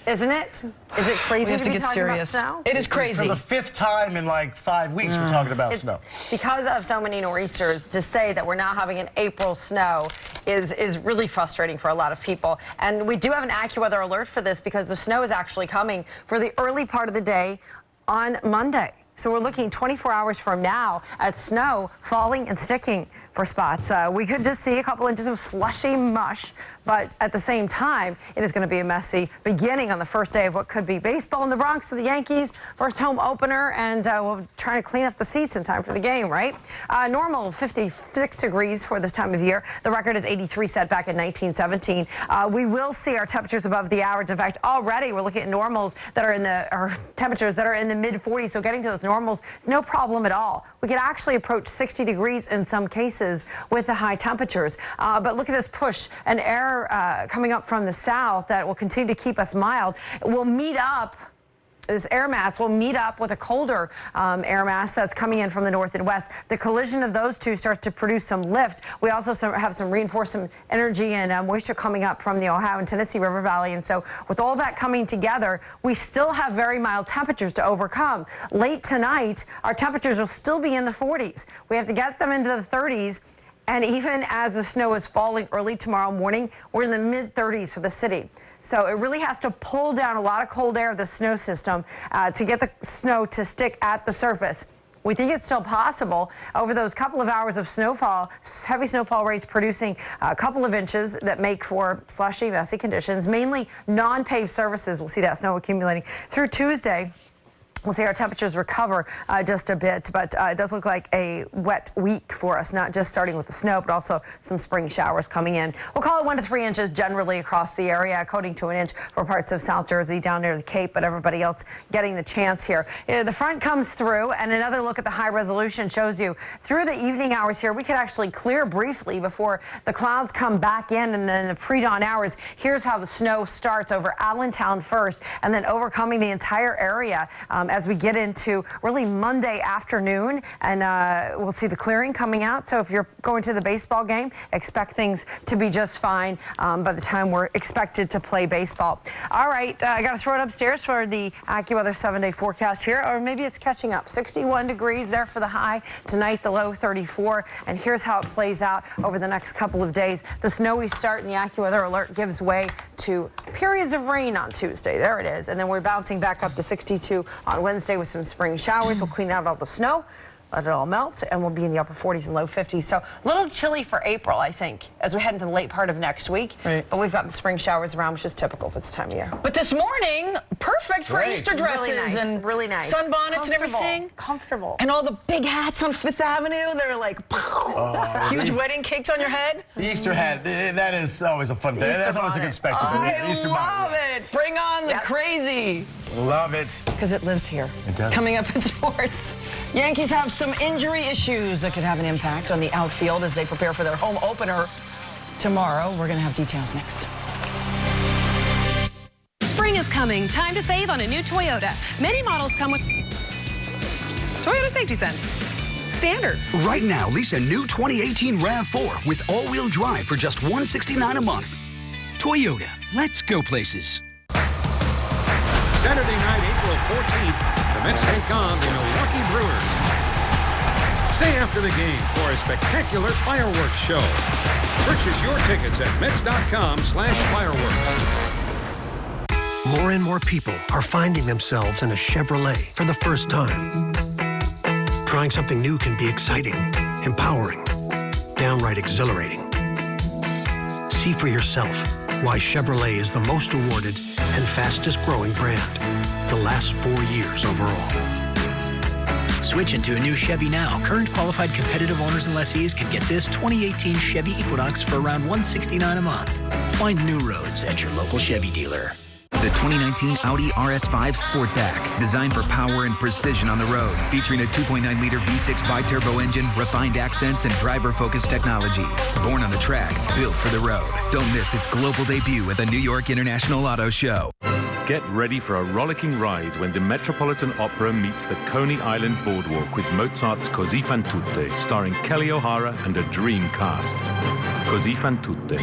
Isn't it? Is it crazy We have to be get talking serious. about snow? It is crazy. For the 5th time in like 5 weeks, we're talking about snow. Because of so many nor'easters, to say that we're now having an April snow is really frustrating for a lot of people. And we do have an AccuWeather alert for this because the snow is actually coming for the early part of the day on Monday. So we're looking 24 hours from now at snow falling and sticking for spots. We could just see a couple inches of slushy mush, but at the same time, it is going to be a messy beginning on the first day of what could be baseball in the Bronx for the Yankees, first home opener, and we'll try to clean up the seats in time for the game, right? Normal 56 degrees for this time of year. The record is 83 set back in 1917. We will see our temperatures above the average. In fact, already we're looking at normals that are or temperatures that are in the mid 40s. So getting to those normals is no problem at all. We could actually approach 60 degrees in some cases with the high temperatures. But look at this push and air coming up from the south that will continue to keep us mild. It will meet up. This air mass will meet up with a colder air mass that's coming in from the north and west. The collision of those two starts to produce some lift. We also have some reinforcement energy and moisture coming up from the Ohio and Tennessee River Valley. And so with all that coming together, we still have very mild temperatures to overcome. Late tonight, our temperatures will still be in the 40s. We have to get them into the 30s. And even as the snow is falling early tomorrow morning, we're in the mid 30s for the city. So it really has to pull down a lot of cold air of the snow system to get the snow to stick at the surface. We think it's still possible over those couple of hours of snowfall, heavy snowfall rates producing a couple of inches that make for slushy, messy conditions, mainly non-paved surfaces. We'll see that snow accumulating through Tuesday. We'll see our temperatures recover just a bit, but it does look like a wet week for us, not just starting with the snow, but also some spring showers coming in. We'll call it 1 to 3 inches generally across the area, according to an inch for parts of South Jersey down near the Cape, but everybody else getting the chance here. The front comes through, and another look at the high resolution shows you through the evening hours here, we could actually clear briefly before the clouds come back in, and then the pre-dawn hours. Here's how the snow starts over Allentown first, and then overcoming the entire area as we get into really Monday afternoon, and we'll see the clearing coming out. So if you're going to the baseball game, expect things to be just fine by the time we're expected to play baseball. All right, I got to throw it upstairs for the AccuWeather 7-day forecast here, or maybe it's catching up. 61 degrees there for the high. Tonight, the low 34, and here's how it plays out over the next couple of days. The snowy start in the AccuWeather alert gives way to periods of rain on Tuesday. There it is, and then we're bouncing back up to 62 on Wednesday with some spring showers. We'll clean out all the snow, let it all melt, and we'll be in the upper 40s and low 50s. So a little chilly for April, I think, as we head into the late part of next week. Right. But we've got the spring showers around, which is typical for this time of year. But this morning, perfect for Easter dresses really nice, and really nice. sunbonnets and everything. Comfortable. And all the big hats on Fifth Avenue that are like huge wedding cakes on your head. The Easter hat, that is always a fun day. That's always a good spectacle. I love it. Bring on the crazy. Love it. Because it lives here. It does. Coming up in sports, Yankees have some injury issues that could have an impact on the outfield as they prepare for their home opener tomorrow. We're going to have details next. Spring is coming. Time to save on a new Toyota. Many models come with Toyota Safety Sense. Standard. Right now, lease a new 2018 RAV4 with all-wheel drive for just $169 a month. Toyota. Let's go places. Saturday night, April 14th, the Mets take on the Milwaukee Brewers. Stay after the game for a spectacular fireworks show. Purchase your tickets at Mets.com/fireworks. More and more people are finding themselves in a Chevrolet for the first time. Trying something new can be exciting, empowering, downright exhilarating. See for yourself why Chevrolet is the most awarded and fastest growing brand the last 4 years overall. Switch into a new Chevy now. Current qualified competitive owners and lessees can get this 2018 Chevy Equinox for around $169 a month. Find new roads at your local Chevy dealer. The 2019 Audi RS5 Sportback, designed for power and precision on the road, featuring a 2.9-liter V6 bi-turbo engine, refined accents, and driver-focused technology. Born on the track, built for the road. Don't miss its global debut at the New York International Auto Show. Get ready for a rollicking ride when the Metropolitan Opera meets the Coney Island Boardwalk with Mozart's Così fan tutte, starring Kelly O'Hara and a dream cast. Così fan tutte.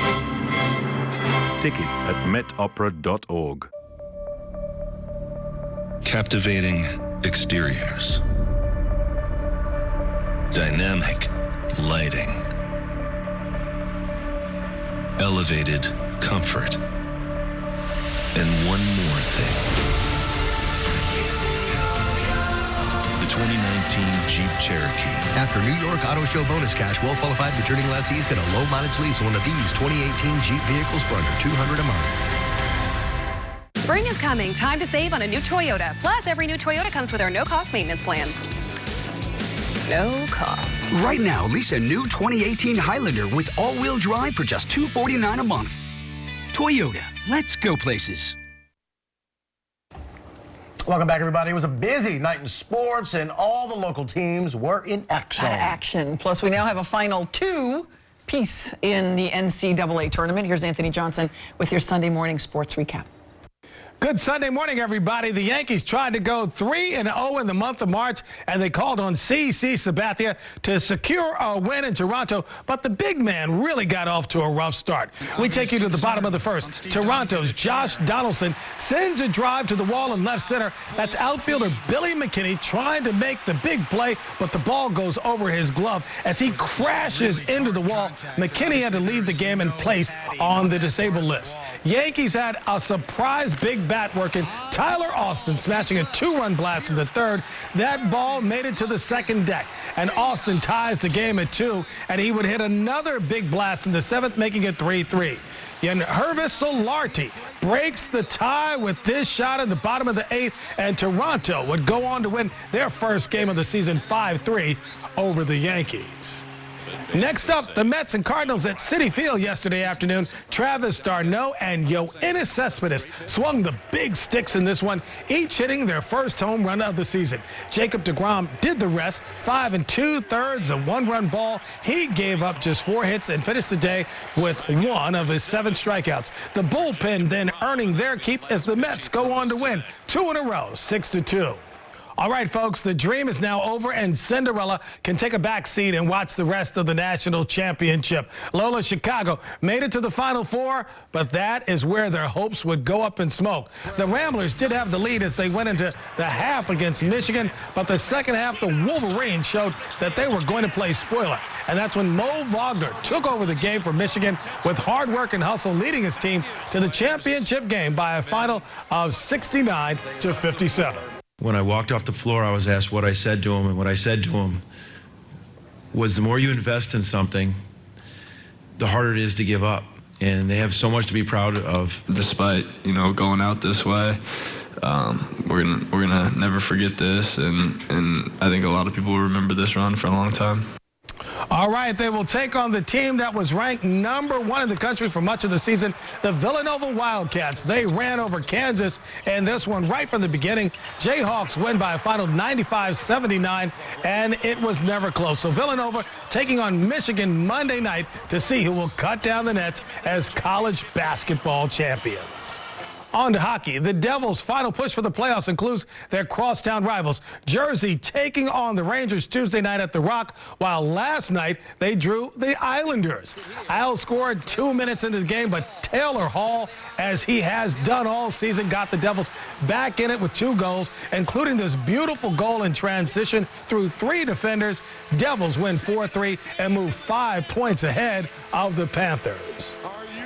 Tickets at metopera.org. Captivating exteriors. Dynamic lighting. Elevated comfort. And one more thing. The 2019 Jeep Cherokee. After New York Auto Show bonus cash, well-qualified returning lessees get a low-mileage lease on one of these 2018 Jeep vehicles for under $200 a month. Spring is coming. Time to save on a new Toyota. Plus, every new Toyota comes with our no-cost maintenance plan. No cost. Right now, lease a new 2018 Highlander with all-wheel drive for just $249 a month. Toyota, let's go places. Welcome back, everybody. It was a busy night in sports, and all the local teams were in action. Plus, we now have a final two-piece in the NCAA tournament. Here's Anthony Johnson with your Sunday morning sports recap. Good Sunday morning, everybody. The Yankees tried to go 3-0 in the month of March, and they called on CC Sabathia to secure a win in Toronto, but the big man really got off to a rough start. We take you to the bottom of the first. Toronto's Josh Donaldson sends a drive to the wall in left center. That's outfielder Billy McKinney trying to make the big play, but the ball goes over his glove as he crashes into the wall. McKinney had to leave the game and placed on the disabled list. Yankees had a surprise big bat working. Tyler Austin smashing a two-run blast in the third. That ball made it to the second deck, and Austin ties the game at 2, and he would hit another big blast in the seventh, making it 3-3. Hervis Solarte breaks the tie with this shot in the bottom of the eighth, and Toronto would go on to win their first game of the season 5-3 over the Yankees. Next up, the Mets and Cardinals at Citi Field yesterday afternoon. Travis d'Arnaud and Yoenis Cespedes swung the big sticks in this one, each hitting their first home run of the season. Jacob deGrom did the rest, 5 2/3, a one-run ball. He gave up just 4 hits and finished the day with 1 of his 7 strikeouts. The bullpen then earning their keep as the Mets go on to win 2 in a row, 6-2. All right, folks, the dream is now over, and Cinderella can take a back seat and watch the rest of the national championship. Lola Chicago made it to the Final Four, but that is where their hopes would go up in smoke. The Ramblers did have the lead as they went into the half against Michigan, but the second half, the Wolverines showed that they were going to play spoiler. And that's when Mo Wagner took over the game for Michigan with hard work and hustle, leading his team to the championship game by a final of 69-57. When I walked off the floor, I was asked what I said to him, and what I said to him was the more you invest in something, the harder it is to give up. And they have so much to be proud of. Despite, going out this way, we're gonna never forget this, and I think a lot of people will remember this run for a long time. All right, they will take on the team that was ranked #1 in the country for much of the season, the Villanova Wildcats. They ran over Kansas in this one right from the beginning. Jayhawks win by a final 95-79, and it was never close. So Villanova taking on Michigan Monday night to see who will cut down the nets as college basketball champions. On to hockey. The Devils' final push for the playoffs includes their crosstown rivals, Jersey taking on the Rangers Tuesday night at the Rock, while last night they drew the Islanders. Isles scored 2 minutes into the game, but Taylor Hall, as he has done all season, got the Devils back in it with 2 goals, including this beautiful goal in transition through 3 defenders. Devils win 4-3 and move 5 points ahead of the Panthers.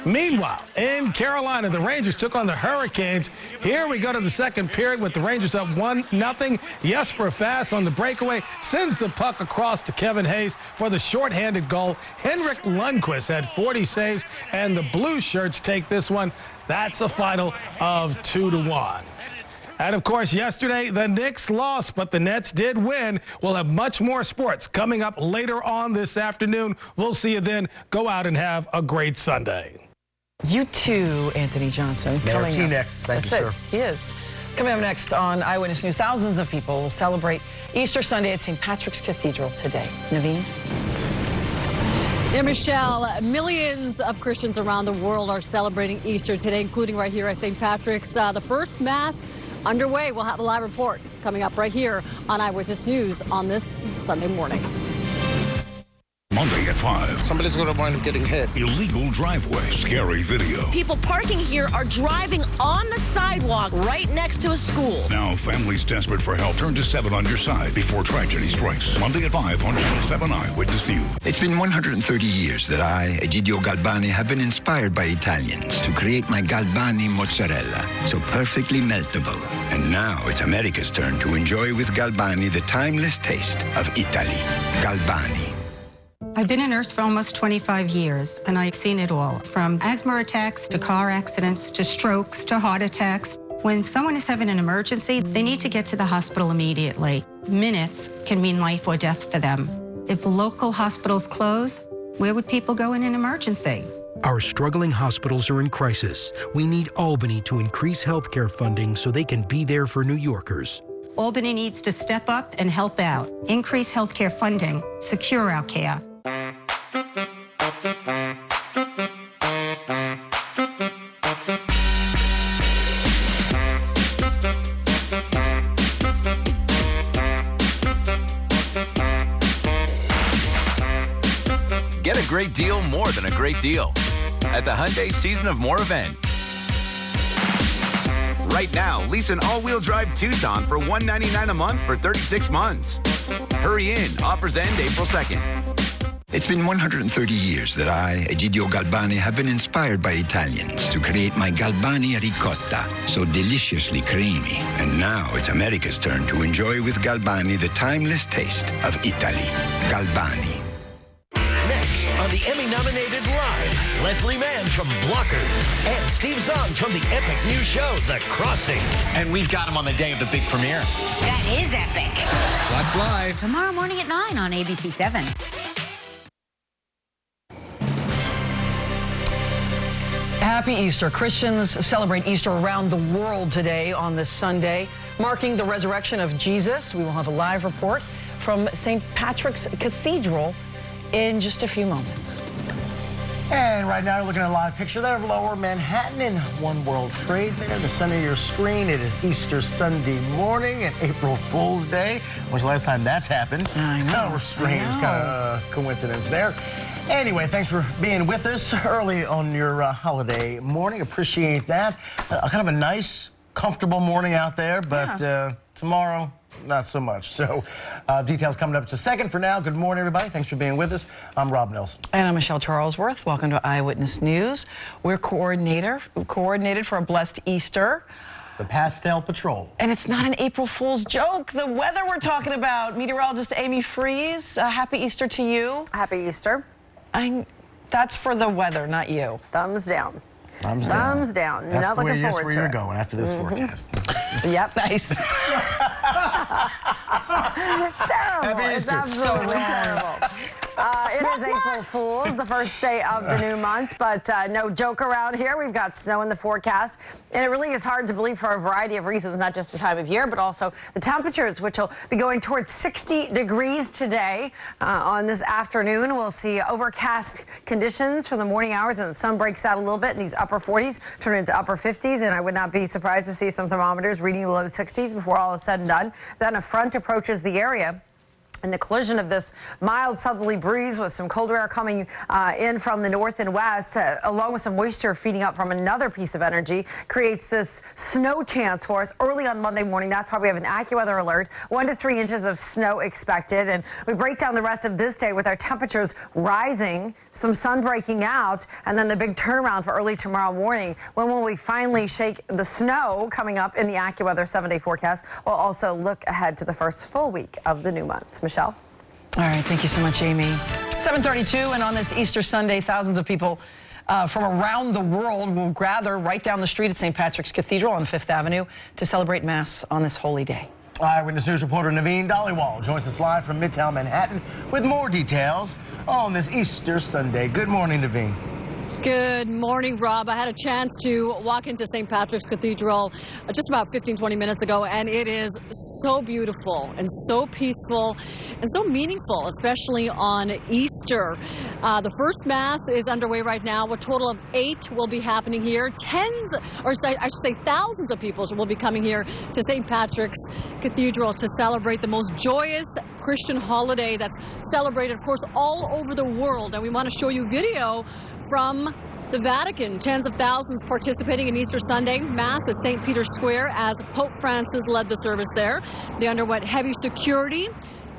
Meanwhile, in Carolina, the Rangers took on the Hurricanes. Here we go to the second period with the Rangers up 1-0. Jesper Fast on the breakaway sends the puck across to Kevin Hayes for the shorthanded goal. Henrik Lundqvist had 40 saves, and the Blue Shirts take this one. That's a final of 2-1. And, of course, yesterday, the Knicks lost, but the Nets did win. We'll have much more sports coming up later on this afternoon. We'll see you then. Go out and have a great Sunday. You too, Anthony Johnson. Mayor T-Neck. Thank you, sir. He is. Coming up next on Eyewitness News, thousands of people will celebrate Easter Sunday at St. Patrick's Cathedral today. Naveen? Yeah, Michelle, millions of Christians around the world are celebrating Easter today, including right here at St. Patrick's. The first Mass underway. We'll have a live report coming up right here on Eyewitness News on this Sunday morning. Monday at 5. Somebody's going to wind up getting hit. Illegal driveway. Scary video. People parking here are driving on the sidewalk right next to a school. Now families desperate for help turn to 7 on your side before tragedy strikes. Monday at 5 on Channel 7 Eyewitness News. It's been 130 years that I, Egidio Galbani, have been inspired by Italians to create my Galbani mozzarella, so perfectly meltable. And now it's America's turn to enjoy with Galbani the timeless taste of Italy. Galbani. I've been a nurse for almost 25 years, and I've seen it all, from asthma attacks to car accidents to strokes to heart attacks. When someone is having an emergency, they need to get to the hospital immediately. Minutes can mean life or death for them. If local hospitals close, where would people go in an emergency? Our struggling hospitals are in crisis. We need Albany to increase healthcare funding so they can be there for New Yorkers. Albany needs to step up and help out. Increase healthcare funding. Secure our care. Get a great deal more than a great deal at the Hyundai Season of More event. Right now, lease an all-wheel drive Tucson for $199 a month for 36 months. Hurry in. Offers end April 2nd. It's been 130 years that I, Egidio Galbani, have been inspired by Italians to create my Galbani ricotta, so deliciously creamy. And now it's America's turn to enjoy with Galbani the timeless taste of Italy. Galbani. Next on the Emmy-nominated Live, Leslie Mann from Blockers and Steve Zahn from the epic new show, The Crossing. And we've got him on the day of the big premiere. That is epic. Watch live. Tomorrow morning at 9 on ABC-7. Happy Easter. Christians celebrate Easter around the world today on this Sunday, marking the resurrection of Jesus. We will have a live report from St. Patrick's Cathedral in just a few moments. And right now, you're looking at a live picture there of Lower Manhattan in One World Trade there. The center of your screen, it is Easter Sunday morning and April Fool's Day. When's the last time that's happened? I know. Kind of strange kind of coincidence there. Anyway, thanks for being with us early on your holiday morning. Appreciate that. Kind of a nice, comfortable morning out there, but tomorrow, not so much. So details coming up in a second. For now, good morning, everybody. Thanks for being with us. I'm Rob Nelson. And I'm Michelle Charlesworth. Welcome to Eyewitness News. We're coordinated for a blessed Easter. The Pastel Patrol. And it's not an April Fool's joke. The weather we're talking about. Meteorologist Amy Freeze, happy Easter to you. Happy Easter. That's for the weather, not you. Thumbs down. Thumbs down. Thumbs down. That's not looking forward to it. That's where you're going after this forecast. Yep. Nice. Terrible. Happy It's Easter. absolutely terrible. It is April Fool's, the first day of the new month, but no joke around here. We've got snow in the forecast, and it really is hard to believe for a variety of reasons, not just the time of year, but also the temperatures, which will be going towards 60 degrees today. On this afternoon, we'll see overcast conditions for the morning hours, and the sun breaks out a little bit in these upper 40s, turn into upper 50s, and I would not be surprised to see some thermometers reading the low 60s before all is said and done. Then a front approaches the area. And the collision of this mild southerly breeze with some colder air coming in from the north and west, along with some moisture feeding up from another piece of energy, creates this snow chance for us early on Monday morning. That's why we have an AccuWeather alert, 1 to 3 inches of snow expected. And we break down the rest of this day with our temperatures rising, some sun breaking out, and then the big turnaround for early tomorrow morning. When will we finally shake the snow coming up in the AccuWeather 7-day forecast? We'll also look ahead to the first full week of the new month. Michelle? All right, thank you so much, Amy. 7:32, and on this Easter Sunday, thousands of people from around the world will gather right down the street at St. Patrick's Cathedral on 5th Avenue to celebrate Mass on this holy day. Eyewitness News reporter Naveen Dhaliwal joins us live from Midtown Manhattan with more details on this Easter Sunday. Good morning, Naveen. Good morning, Rob. I had a chance to walk into St. Patrick's Cathedral just about 15-20 minutes ago, and it is so beautiful and so peaceful and so meaningful, especially on Easter. The first Mass is underway right now. A total of 8 will be happening here. I should say thousands of people will be coming here to St. Patrick's Cathedral to celebrate the most joyous Christian holiday that's celebrated, of course, all over the world. And we want to show you video from the Vatican. Tens of thousands participating in Easter Sunday Mass at St. Peter's Square as Pope Francis led the service there. They underwent heavy security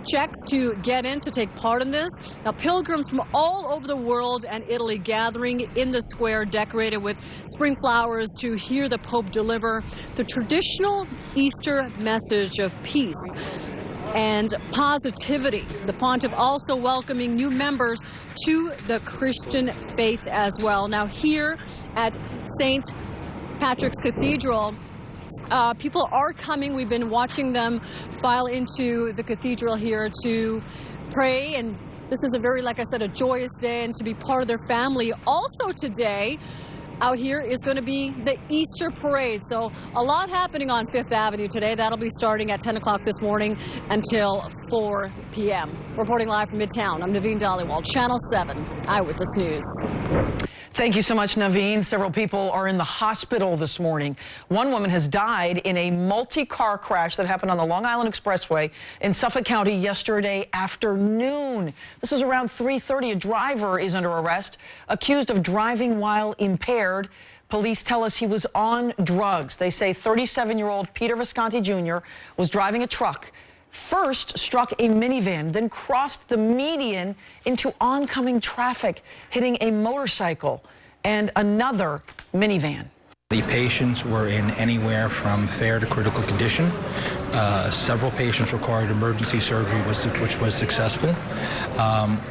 checks to get in to take part in this. Now, pilgrims from all over the world and Italy gathering in the square, decorated with spring flowers to hear the Pope deliver the traditional Easter message of peace and positivity. The pontiff also welcoming new members to the Christian faith as well. Now, here at St. Patrick's Cathedral, people are coming. We've been watching them file into the cathedral here to pray, and this is a very, like I said, a joyous day and to be part of their family. Also today, out here is going to be the Easter parade. So a lot happening on 5th Avenue today. That'll be starting at 10 o'clock this morning until 4 p.m. Reporting live from Midtown, I'm Naveen Dhaliwal, Channel 7 Eyewitness News. Thank you so much, Naveen. Several people are in the hospital this morning. One woman has died in a multi-car crash that happened on the Long Island Expressway in Suffolk County yesterday afternoon. This was around 3:30. A driver is under arrest, accused of driving while impaired. Police tell us he was on drugs. They say 37-year-old Peter Visconti Jr. was driving a truck. First struck a minivan, then crossed the median into oncoming traffic, hitting a motorcycle and another minivan. The patients were in anywhere from fair to critical condition. Several patients required emergency surgery, which was successful.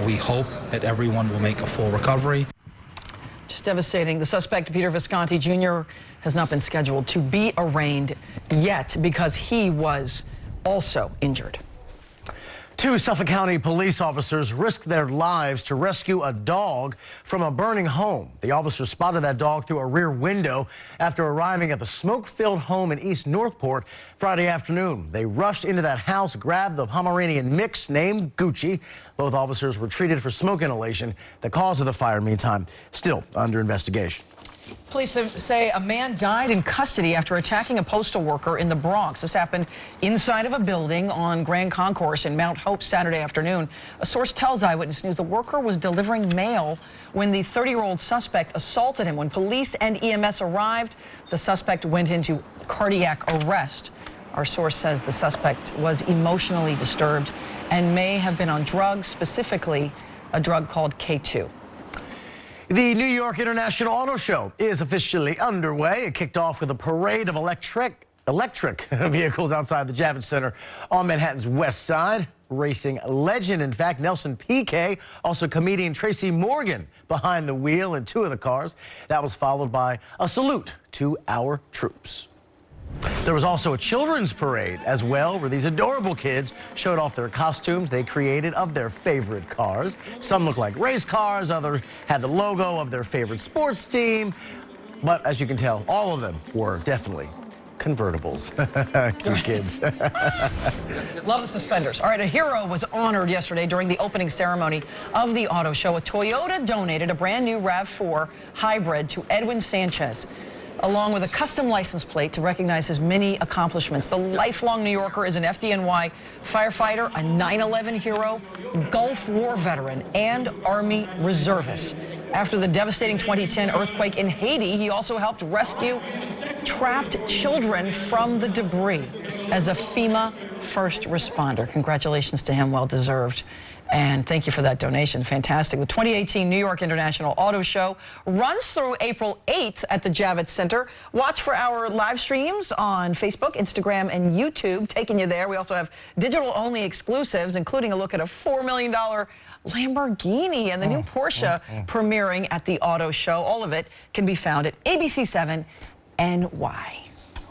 We hope that everyone will make a full recovery. Just devastating. The suspect, Peter Visconti Jr., has not been scheduled to be arraigned yet because he was also injured. 2 Suffolk County police officers risked their lives to rescue a dog from a burning home. The officers spotted that dog through a rear window after arriving at the smoke-filled home in East Northport Friday afternoon. They rushed into that house, grabbed the Pomeranian mix named Gucci. Both officers were treated for smoke inhalation. The cause of the fire, meantime, still under investigation. Police say a man died in custody after attacking a postal worker in the Bronx. This happened inside of a building on Grand Concourse in Mount Hope Saturday afternoon. A source tells Eyewitness News the worker was delivering mail when the 30-year-old suspect assaulted him. When police and EMS arrived, the suspect went into cardiac arrest. Our source says the suspect was emotionally disturbed and may have been on drugs, specifically a drug called K2. The New York International Auto Show is officially underway. It kicked off with a parade of electric vehicles outside the Javits Center on Manhattan's west side. Racing legend, in fact, Nelson Piquet, also comedian Tracy Morgan behind the wheel in 2 of the cars. That was followed by a salute to our troops. There was also a children's parade as well, where these adorable kids showed off their costumes they created of their favorite cars. Some looked like race cars, others had the logo of their favorite sports team. But as you can tell, all of them were definitely convertibles. Cute kids. Love the suspenders. All right, a hero was honored yesterday during the opening ceremony of the auto show. A Toyota donated a brand new RAV4 hybrid to Edwin Sanchez, along with a custom license plate to recognize his many accomplishments. The lifelong New Yorker is an FDNY firefighter, a 9/11 hero, Gulf War veteran, and Army reservist. After the devastating 2010 earthquake in Haiti, he also helped rescue trapped children from the debris as a FEMA first responder. Congratulations to him, well deserved. And thank you for that donation. Fantastic. The 2018 New York International Auto Show runs through April 8th at the Javits Center. Watch for our live streams on Facebook, Instagram, and YouTube, taking you there. We also have digital-only exclusives, including a look at a $4 million Lamborghini and the new Porsche premiering at the auto show. All of it can be found at ABC-NY.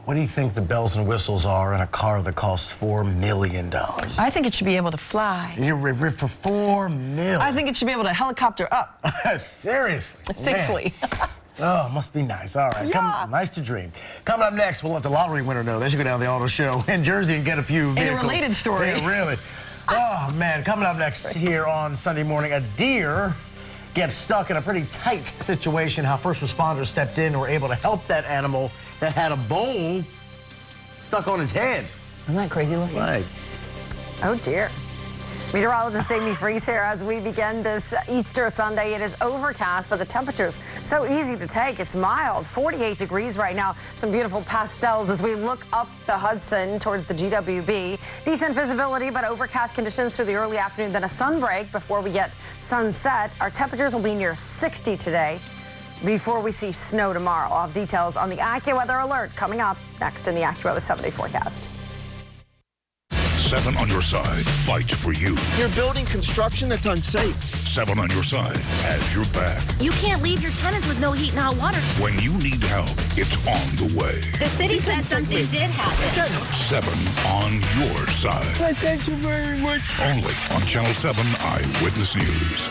What do you think the bells and whistles are in a car that costs $4 million? I think it should be able to fly. You're for $4 million. I think it should be able to helicopter up. Seriously? Safely. Oh, must be nice. All right. Yeah. Nice to dream. Coming up next, we'll let the lottery winner know. They should go down to the auto show in Jersey and get a few vehicles. In a related story. Yeah, really. Oh, man. Coming up next here on Sunday morning, a deer gets stuck in a pretty tight situation. How first responders stepped in and were able to help that animal that had a bowl stuck on its head. Isn't that crazy looking? Right. Oh, dear. Meteorologist Amy Freeze here as we begin this Easter Sunday. It is overcast, but the temperature's so easy to take. It's mild, 48 degrees right now. Some beautiful pastels as we look up the Hudson towards the GWB. Decent visibility, but overcast conditions through the early afternoon, then a sunbreak before we get sunset. Our temperatures will be near 60 today before we see snow tomorrow. I'll have details on the AccuWeather alert coming up next in the AccuWeather 7-day forecast. 7 on your side fights for you. You're building construction that's unsafe. 7 on your side has your back. You can't leave your tenants with no heat and hot water. When you need help, it's on the way. The city says something did happen. 7 on your side. Well, thank you very much. Only on Channel 7 Eyewitness News.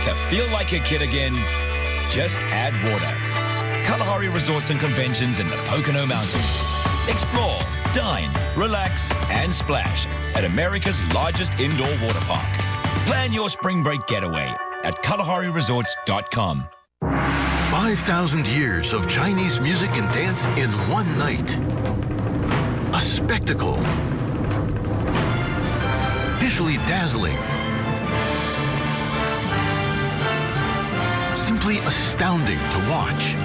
To feel like a kid again, just add water. Kalahari Resorts and Conventions in the Pocono Mountains. Explore, dine, relax, and splash at America's largest indoor water park. Plan your spring break getaway at KalahariResorts.com. 5,000 years of Chinese music and dance in one night. A spectacle. Visually dazzling. Simply astounding to watch.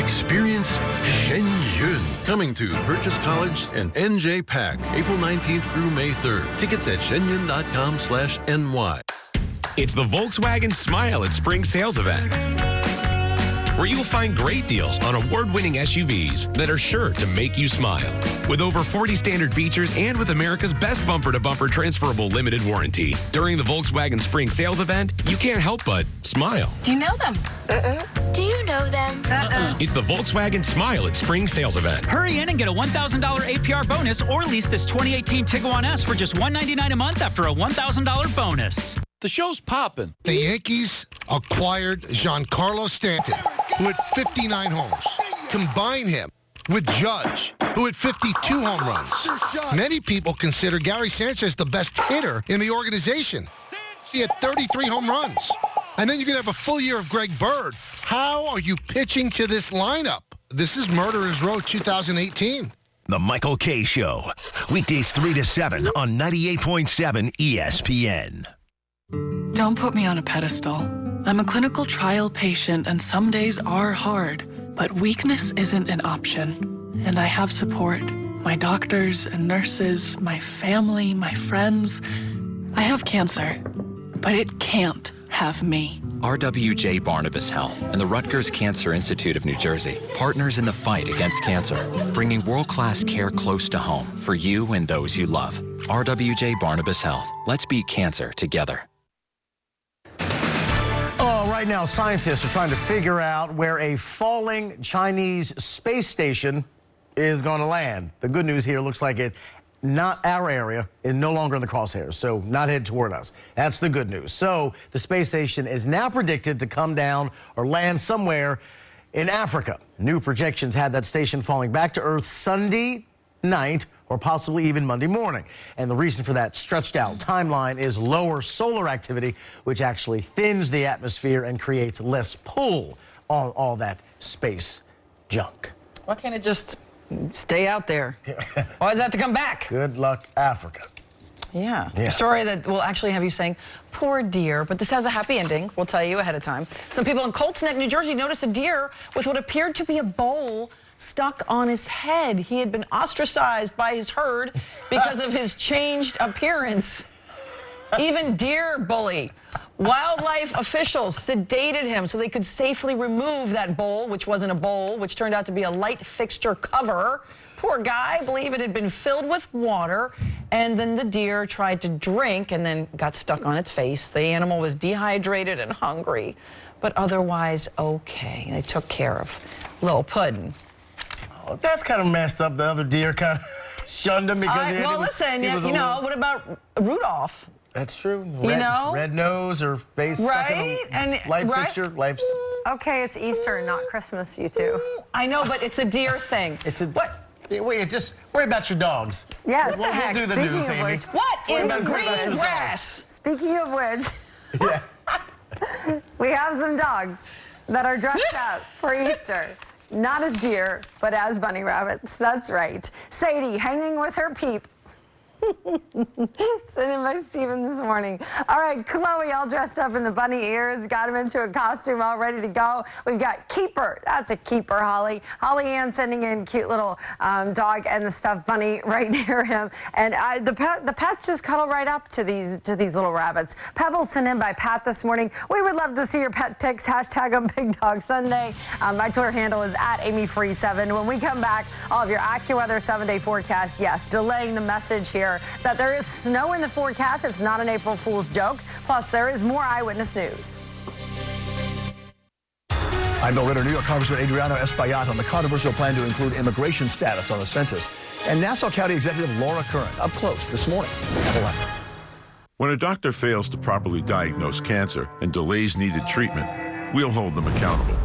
Experience Shenyun. Coming to Purchase College and NJ Pack, April 19th through May 3rd. Tickets at shenyun.com/ny. It's the Volkswagen Smile at Spring Sales Event, where you will find great deals on award-winning SUVs that are sure to make you smile. With over 40 standard features and with America's best bumper-to-bumper transferable limited warranty. During the Volkswagen Spring Sales Event, you can't help but smile. Do you know them? Do you know them? It's the Volkswagen Smile at Spring Sales Event. Hurry in and get a $1,000 APR bonus or lease this 2018 Tiguan S for just $199 a month after a $1,000 bonus. The show's popping. The Yankees acquired Giancarlo Stanton, who had 59 homes. Combine him with Judge, who had 52 home runs. Many people consider Gary Sanchez the best hitter in the organization. He had 33 home runs. And then you're going to have a full year of Greg Bird. How are you pitching to this lineup? This is Murderers Row 2018. The Michael K. Show. Weekdays 3 to 7 on 98.7 ESPN. Don't put me on a pedestal. I'm a clinical trial patient and some days are hard, but weakness isn't an option. And I have support. My doctors and nurses, my family, my friends. I have cancer, but it can't have me. RWJ Barnabas Health and the Rutgers Cancer Institute of New Jersey, partners in the fight against cancer, bringing world-class care close to home for you and those you love. RWJ Barnabas Health. Let's beat cancer together. Right now, scientists are trying to figure out where a falling Chinese space station is going to land. The good news here looks like it, not our area, is no longer in the crosshairs, so not headed toward us. That's the good news. So the space station is now predicted to come down or land somewhere in Africa. New projections had that station falling back to Earth Sunday night or possibly even Monday morning. And the reason for that stretched out timeline is lower solar activity, which actually thins the atmosphere and creates less pull on all that space junk. Why can't it just stay out there? Why does it have to come back? Good luck, Africa. Yeah. A story that will actually have you saying, poor deer, but this has a happy ending. We'll tell you ahead of time. Some people in Colts Neck, New Jersey noticed a deer with what appeared to be a bowl stuck on his head. He had been ostracized by his herd because of his changed appearance. Even deer bully. Wildlife officials sedated him so they could safely remove that bowl, which wasn't a bowl, which turned out to be a light fixture cover. Poor guy, believe it had been filled with water, and then the deer tried to drink and then got stuck on its face. The animal was dehydrated and hungry, but otherwise okay. They took care of Lil Puddin'. Oh, that's kind of messed up. The other deer kind of shunned him because what about Rudolph? That's true. Red nose or face stuck in a light fixture. Life's... Okay, it's Easter, not Christmas, you two. I know, but it's a deer thing. What? Wait, just worry about your dogs. Yes. We'll do the news, Amy. What in the green grass? Speaking of which, we have some dogs that are dressed up for Easter. Not as deer, but as bunny rabbits. That's right. Sadie hanging with her peep. Sent in by Steven this morning. All right, Chloe all dressed up in the bunny ears, got him into a costume all ready to go. We've got Keeper. That's a keeper, Holly. Holly Ann sending in cute little dog and the stuffed bunny right near him. And the pets just cuddle right up to these little rabbits. Pebbles sent in by Pat this morning. We would love to see your pet pics. Hashtag on Big Dog Sunday. My Twitter handle is @AmyFree7. When we come back, all of your AccuWeather 7-day forecast. Yes, delaying the message here that there is snow in the forecast. It's not an April Fool's joke. Plus, there is more eyewitness news. I'm Bill Ritter. New York Congressman Adriano Espaillat on the controversial plan to include immigration status on the census. And Nassau County Executive Laura Curran up close this morning at 11. When a doctor fails to properly diagnose cancer and delays needed treatment, we'll hold them accountable.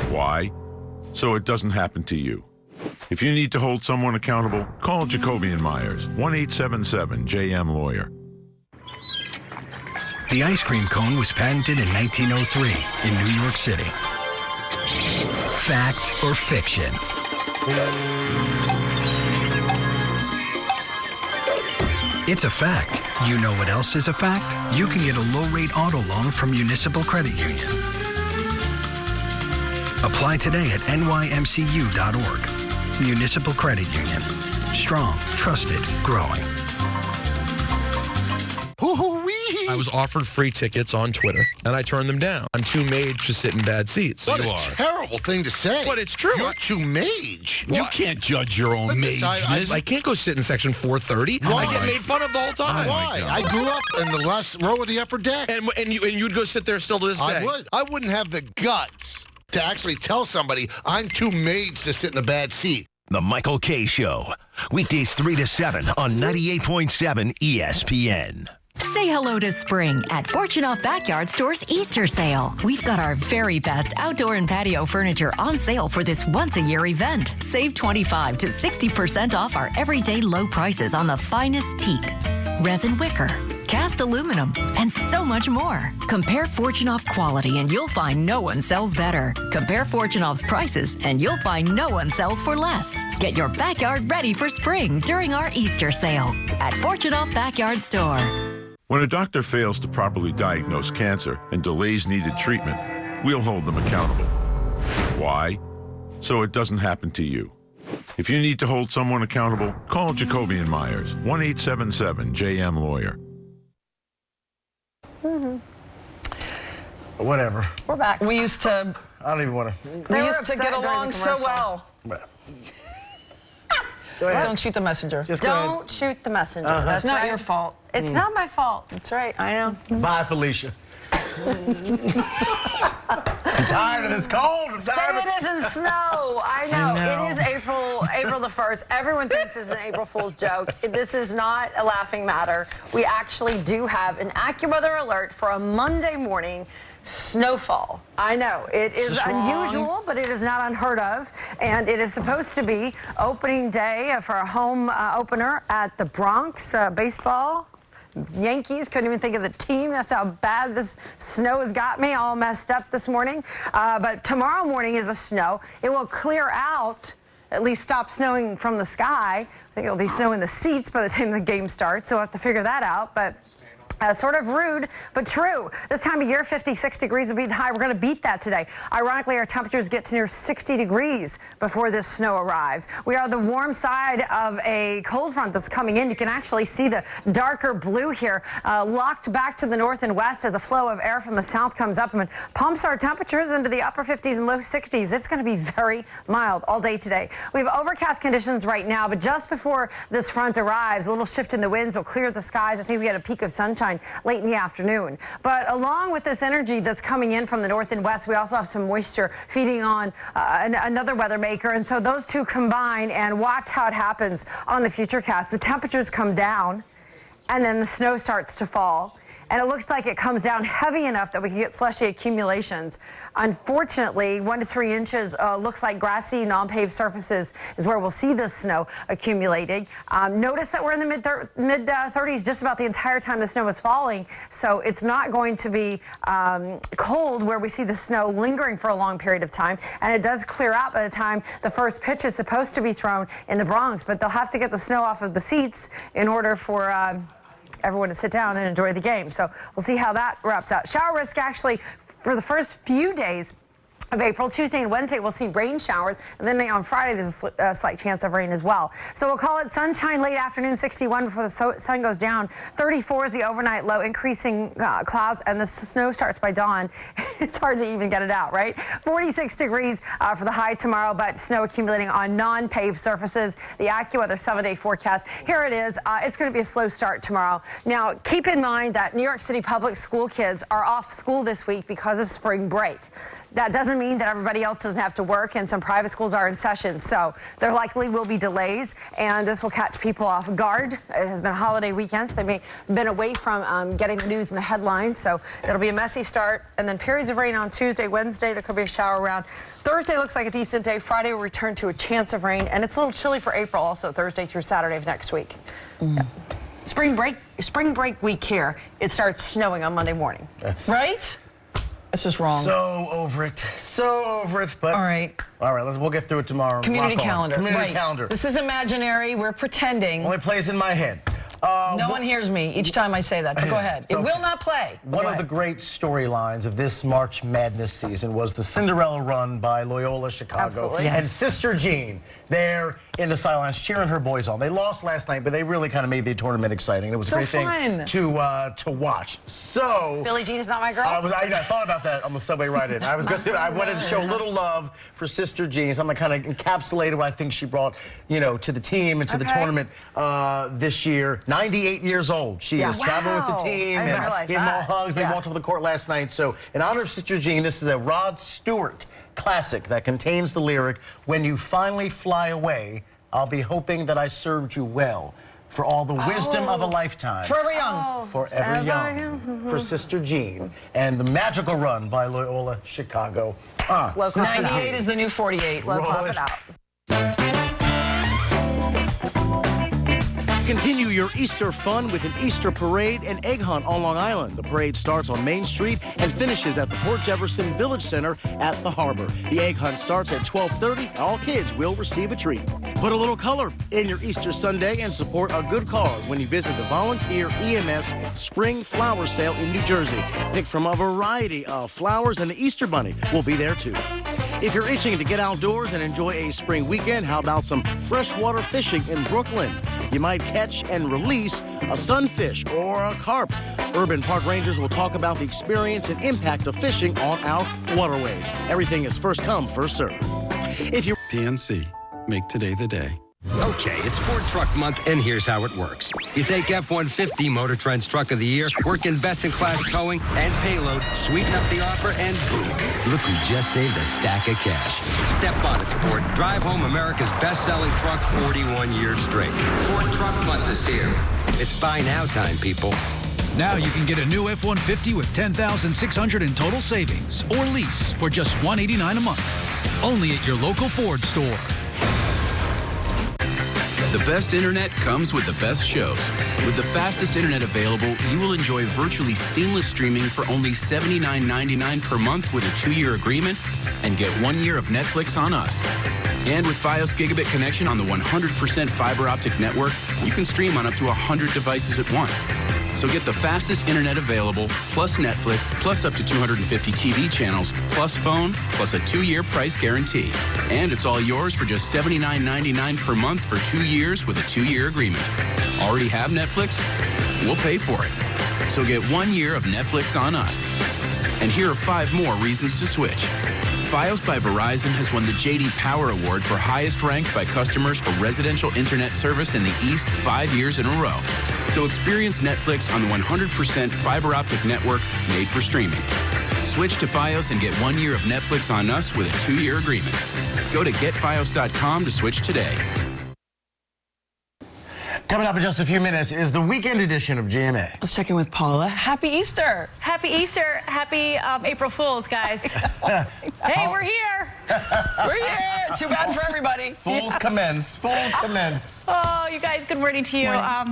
Why? So it doesn't happen to you. If you need to hold someone accountable, call Jacoby and Myers, 1-877-JM-LAWYER. The ice cream cone was patented in 1903 in New York City. Fact or fiction? It's a fact. You know what else is a fact? You can get a low-rate auto loan from Municipal Credit Union. Apply today at nymcu.org. Municipal Credit Union. Strong, trusted, growing. I was offered free tickets on Twitter, and I turned them down. I'm too made to sit in bad seats. What a terrible thing to say. But it's true. You're too mage. You can't judge your own mageness. I can't go sit in section 430. Why? I get made fun of the whole time. Why? I grew up in the last row of the upper deck. And you'd go sit there still to this day. I would. I wouldn't have the guts to actually tell somebody I'm too mage to sit in a bad seat. The Michael K. Show. Weekdays 3 to 7 on 98.7 ESPN. Say hello to spring at Fortune Off Backyard Store's Easter sale. We've got our very best outdoor and patio furniture on sale for this once-a-year event. Save 25 to 60% off our everyday low prices on the finest teak, resin wicker, cast aluminum, and so much more. Compare Fortune Off quality and you'll find no one sells better. Compare Fortune Off's prices and you'll find no one sells for less. Get your backyard ready for spring during our Easter sale at Fortune Off Backyard Store. When a doctor fails to properly diagnose cancer and delays needed treatment, we'll hold them accountable. Why? So it doesn't happen to you. If you need to hold someone accountable, call Jacoby and Myers, 1-877-JM-LAWYER. Whatever. We're back. We used to... I don't even want to... We used to get along so well. Go ahead. Don't shoot the messenger. Don't shoot the messenger. That's not your fault. It's not my fault. That's right. I know. Bye, Felicia. I'm tired of this cold. Say it isn't snow. I know. It is April the 1st. Everyone thinks it's an April Fool's joke. This is not a laughing matter. We actually do have an AccuWeather alert for a Monday morning snowfall. I know. It is unusual, but it is not unheard of. And it is supposed to be opening day for a home opener at the Bronx baseball. Yankees, couldn't even think of the team. That's how bad this snow has got me, all messed up this morning. But tomorrow morning is a snow. It will clear out at least stop snowing from the sky. I think it'll be snow in the seats by the time the game starts, so we'll have to figure that out. But sort of rude, but true. This time of year, 56 degrees will be the high. We're going to beat that today. Ironically, our temperatures get to near 60 degrees before this snow arrives. We are the warm side of a cold front that's coming in. You can actually see the darker blue here, locked back to the north and west as a flow of air from the south comes up and pumps our temperatures into the upper 50s and low 60s. It's going to be very mild all day today. We have overcast conditions right now, but just before this front arrives, a little shift in the winds will clear the skies. I think we had a peak of sunshine late in the afternoon. But along with this energy that's coming in from the north and west, we also have some moisture feeding on another weather maker. And so those two combine, and watch how it happens on the Futurecast. The temperatures come down and then the snow starts to fall. And it looks like it comes down heavy enough that we can get slushy accumulations. Unfortunately, 1 to 3 inches looks like grassy, non-paved surfaces is where we'll see this snow accumulating. Notice that we're in the mid 30s just about the entire time the snow is falling. So it's not going to be cold where we see the snow lingering for a long period of time. And it does clear out by the time the first pitch is supposed to be thrown in the Bronx. But they'll have to get the snow off of the seats in order for everyone to sit down and enjoy the game. So we'll see how that wraps out. Shower risk actually for the first few days of April. Tuesday and Wednesday, we'll see rain showers. And then on Friday, there's a slight chance of rain as well. So we'll call it sunshine late afternoon, 61 before the sun goes down. 34 is the overnight low, increasing clouds, and the snow starts by dawn. It's hard to even get it out, right? 46 degrees for the high tomorrow, but snow accumulating on non-paved surfaces. The AccuWeather 7-day forecast. Here it is. It's going to be a slow start tomorrow. Now, keep in mind that New York City public school kids are off school this week because of spring break. That doesn't mean that everybody else doesn't have to work, and some private schools are in session. So there likely will be delays, and this will catch people off guard. It has been a holiday weekend, so they've been away from getting the news and the headlines. So it'll be a messy start, and then periods of rain on Tuesday, Wednesday. There could be a shower around. Thursday looks like a decent day. Friday will return to a chance of rain, and it's a little chilly for April also, Thursday through Saturday of next week. Yeah. Spring break week here. It starts snowing on Monday morning. Right? That's just wrong. So over it. But all right, we'll get through it tomorrow. Community calendar. Community calendar. This is imaginary. We're pretending. Only plays in my head. No one hears me each time I say that, but go ahead. It will not play. One of the great storylines of this March Madness season was the Cinderella run by Loyola Chicago. Absolutely. And Sister Jean there in the sidelines cheering her boys on. They lost last night, but they really kind of made the tournament exciting. It was a great thing to watch. So Billie Jean is not my girl. I thought about that on the subway ride in. I wanted to show a little love for Sister Jean. So I'm kind of encapsulated what I think she brought, to the team and to the tournament this year. 98 years old. She is traveling with the team and gave them all hugs. They walked over the court last night. So in honor of Sister Jean, this is a Rod Stewart classic that contains the lyric, "When you finally fly away, I'll be hoping that I served you well. For all the wisdom of a lifetime. Forever young. Forever young. For Sister Jean." And the magical run by Loyola Chicago. 98 is the new 48. Slow clap it out. Continue your Easter fun with an Easter parade and egg hunt on Long Island. The parade starts on Main Street and finishes at the Port Jefferson Village Center at the harbor. The egg hunt starts at 12:30. All kids will receive a treat. Put a little color in your Easter Sunday and support a good cause when you visit the Volunteer EMS Spring Flower Sale in New Jersey. Pick from a variety of flowers, and the Easter Bunny will be there too. If you're itching to get outdoors and enjoy a spring weekend, how about some freshwater fishing in Brooklyn? You might catch and release a sunfish or a carp. Urban Park Rangers will talk about the experience and impact of fishing on our waterways. Everything is first come, first served. If you PNC, make today the day. Okay, it's Ford Truck Month, and here's how it works. You take F-150, Motor Trend's Truck of the Year, work in best-in-class towing and payload, sweeten up the offer, and boom, look who just saved a stack of cash. Step on it, sport. Drive home America's best-selling truck 41 years straight. Ford Truck Month is here. It's buy now time, people. Now you can get a new F-150 with $10,600 in total savings or lease for just $189 a month. Only at your local Ford store. The best internet comes with the best shows. With the fastest internet available, you will enjoy virtually seamless streaming for only $79.99 per month with a 2-year agreement, and get 1 year of Netflix on us. And with Fios Gigabit connection on the 100% fiber optic network, you can stream on up to 100 devices at once. So get the fastest internet available, plus Netflix, plus up to 250 TV channels, plus phone, plus a 2-year price guarantee. And it's all yours for just $79.99 per month for 2 years with a 2-year agreement. Already have Netflix? We'll pay for it. So get 1 year of Netflix on us. And here are 5 more reasons to switch. Fios by Verizon has won the J.D. Power Award for highest ranked by customers for residential internet service in the East 5 years in a row. So experience Netflix on the 100% fiber optic network made for streaming. Switch to Fios and get 1 year of Netflix on us with a 2-year agreement. Go to getfios.com to switch today. Coming up in just a few minutes is the weekend edition of GMA. Let's check in with Paula. Happy Easter. Happy Easter. Happy April Fools, guys. Hey, we're here. We're here. Too bad for everybody. Fools commence. Fools commence. Oh, you guys, good morning to you.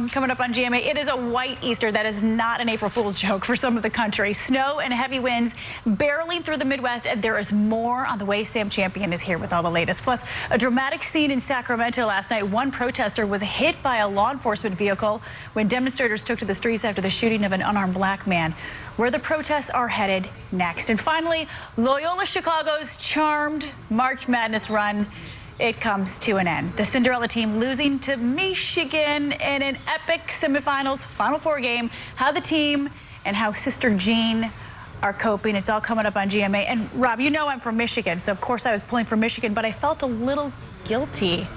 Coming up on GMA, it is a white Easter. That is not an April Fool's joke for some of the country. Snow and heavy winds barreling through the Midwest, and there is more on the way. Sam Champion is here with all the latest. Plus, a dramatic scene in Sacramento last night. One protester was hit by a law enforcement vehicle when demonstrators took to the streets after the shooting of an unarmed black man. Where the protests are headed next. And finally, Loyola Chicago's charmed March Madness run, it comes to an end. The Cinderella team losing to Michigan in an epic semifinals Final Four game. How the team and how Sister Jean are coping. It's all coming up on GMA. And Rob, you know I'm from Michigan, so of course I was pulling for Michigan, but I felt a little guilty.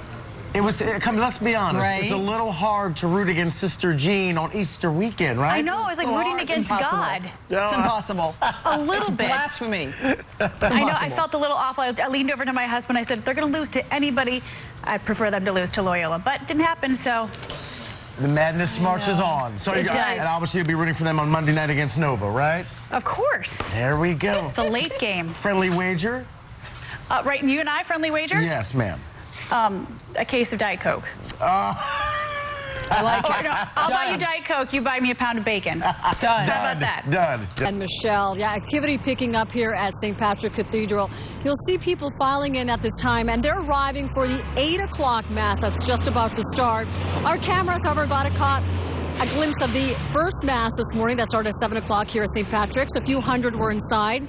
Let's be honest, right? It's a little hard to root against Sister Jean on Easter weekend, right? I know, it's like rooting against God. It's impossible. A little bit. Blasphemy. I know, I felt a little awful. I leaned over to my husband, I said, if they're going to lose to anybody, I'd prefer them to lose to Loyola. But it didn't happen, so... The madness marches on. So It does. And obviously you'll be rooting for them on Monday night against Nova, right? Of course. There we go. It's a late game. Friendly wager? Right, you and I, friendly wager? Yes, ma'am. A case of Diet Coke. I like it. No, I'll buy you Diet Coke, you buy me a pound of bacon. Done. How about that? Done. And Michelle, activity picking up here at St. Patrick Cathedral. You'll see people filing in at this time, and they're arriving for the 8 o'clock Mass that's just about to start. Our cameras, however, got a glimpse of the first Mass this morning that started at 7 o'clock here at St. Patrick's. A few hundred were inside.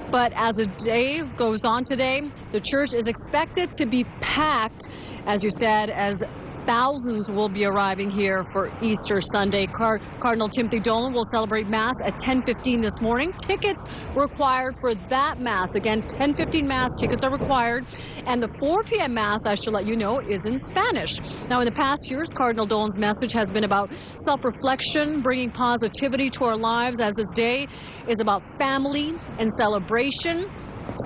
But as the day goes on today, the church is expected to be packed, as you said, as thousands will be arriving here for Easter Sunday. Cardinal Timothy Dolan will celebrate Mass at 10:15 this morning. Tickets required for that Mass. Again, 10:15 Mass tickets are required. And the 4 p.m. Mass, I should let you know, is in Spanish. Now, in the past years, Cardinal Dolan's message has been about self-reflection, bringing positivity to our lives, as this day is about family and celebration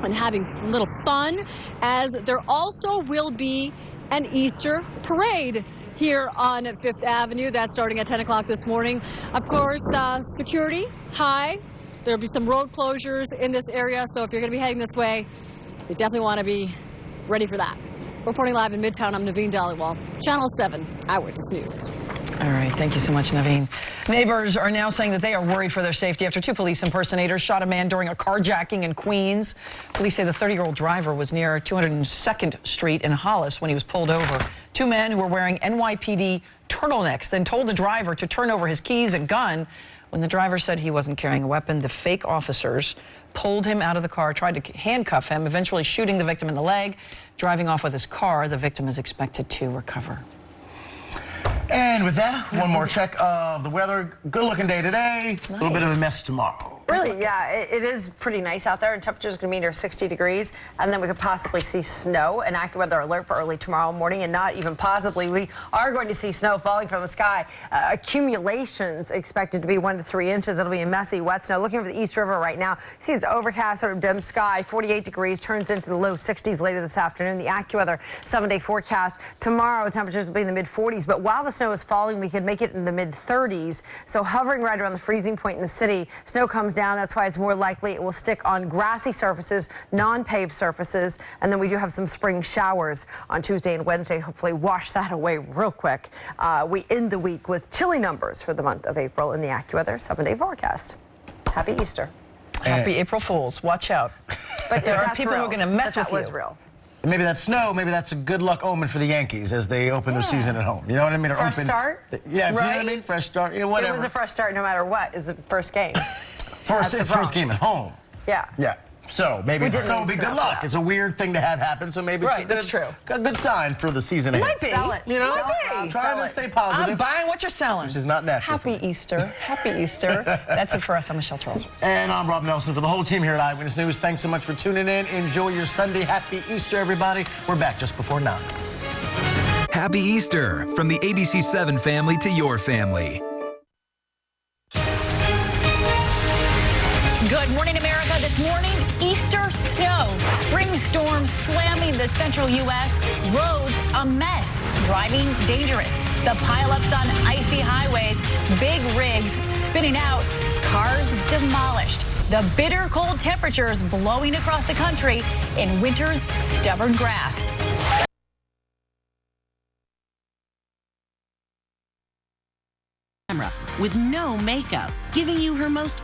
and having a little fun, as there also will be an Easter parade here on 5th Avenue. That's starting at 10 o'clock this morning. Of course, security high. There'll be some road closures in this area, so if you're going to be heading this way, you definitely want to be ready for that. Reporting live in Midtown, I'm Naveen Dhaliwal, Channel 7 Eyewitness News. All right, thank you so much, Naveen. Neighbors are now saying that they are worried for their safety after 2 police impersonators shot a man during a carjacking in Queens. Police say the 30-year-old driver was near 202nd Street in Hollis when he was pulled over. 2 men who were wearing NYPD turtlenecks then told the driver to turn over his keys and gun. When the driver said he wasn't carrying a weapon, the fake officers pulled him out of the car, tried to handcuff him, eventually shooting the victim in the leg. Driving off with his car, the victim is expected to recover. And with that, one more check of the weather. Good-looking day today. A little bit of a mess tomorrow. Really, yeah, it is pretty nice out there, and temperatures going to be near 60 degrees, and then we could possibly see snow. An AccuWeather alert for early tomorrow morning, and not even possibly. We are going to see snow falling from the sky. Accumulations expected to be 1 to 3 inches. It'll be a messy, wet snow. Looking over the East River right now, see it's overcast, sort of dim sky. 48 degrees turns into the low 60s later this afternoon. The AccuWeather 7-day forecast. Tomorrow, temperatures will be in the mid-40s, but while the snow is falling, we could make it in the mid-30s. So hovering right around the freezing point in the city, snow comes down down. That's why it's more likely it will stick on grassy surfaces, non-paved surfaces. And then we do have some spring showers on Tuesday and Wednesday. Hopefully wash that away real quick. We end the week with chilly numbers for the month of April in the AccuWeather 7-day forecast. Happy Easter. Happy April Fools. Watch out. But there are people who are going to mess with you. That was real. Maybe that's snow. Maybe that's a good luck omen for the Yankees as they open their season at home. You know what I mean? Or Fresh start? Yeah, right? you know what I mean? Fresh start. Yeah, whatever. It was a fresh start no matter what. Is the first game. It's first game at home. Yeah. Yeah. So maybe snow will be good luck. It's a weird thing to have happen, so maybe it's that's true. A good sign for the season ahead. Might be. Sell it. You know? Sell it. Trying to stay positive. I'm buying what you're selling. Which is not natural. Happy Easter. Happy Easter. That's it for us. I'm Michelle Charlesworth. And I'm Rob Nelson. For the whole team here at Eyewitness News, thanks so much for tuning in. Enjoy your Sunday. Happy Easter, everybody. We're back just before 9. Happy Easter from the ABC7 family to your family. Good morning, America. This morning, Easter snow. Spring storms slamming the central U.S. Roads a mess. Driving dangerous. The pileups on icy highways. Big rigs spinning out. Cars demolished. The bitter cold temperatures blowing across the country in winter's stubborn grasp. With no makeup, giving you her most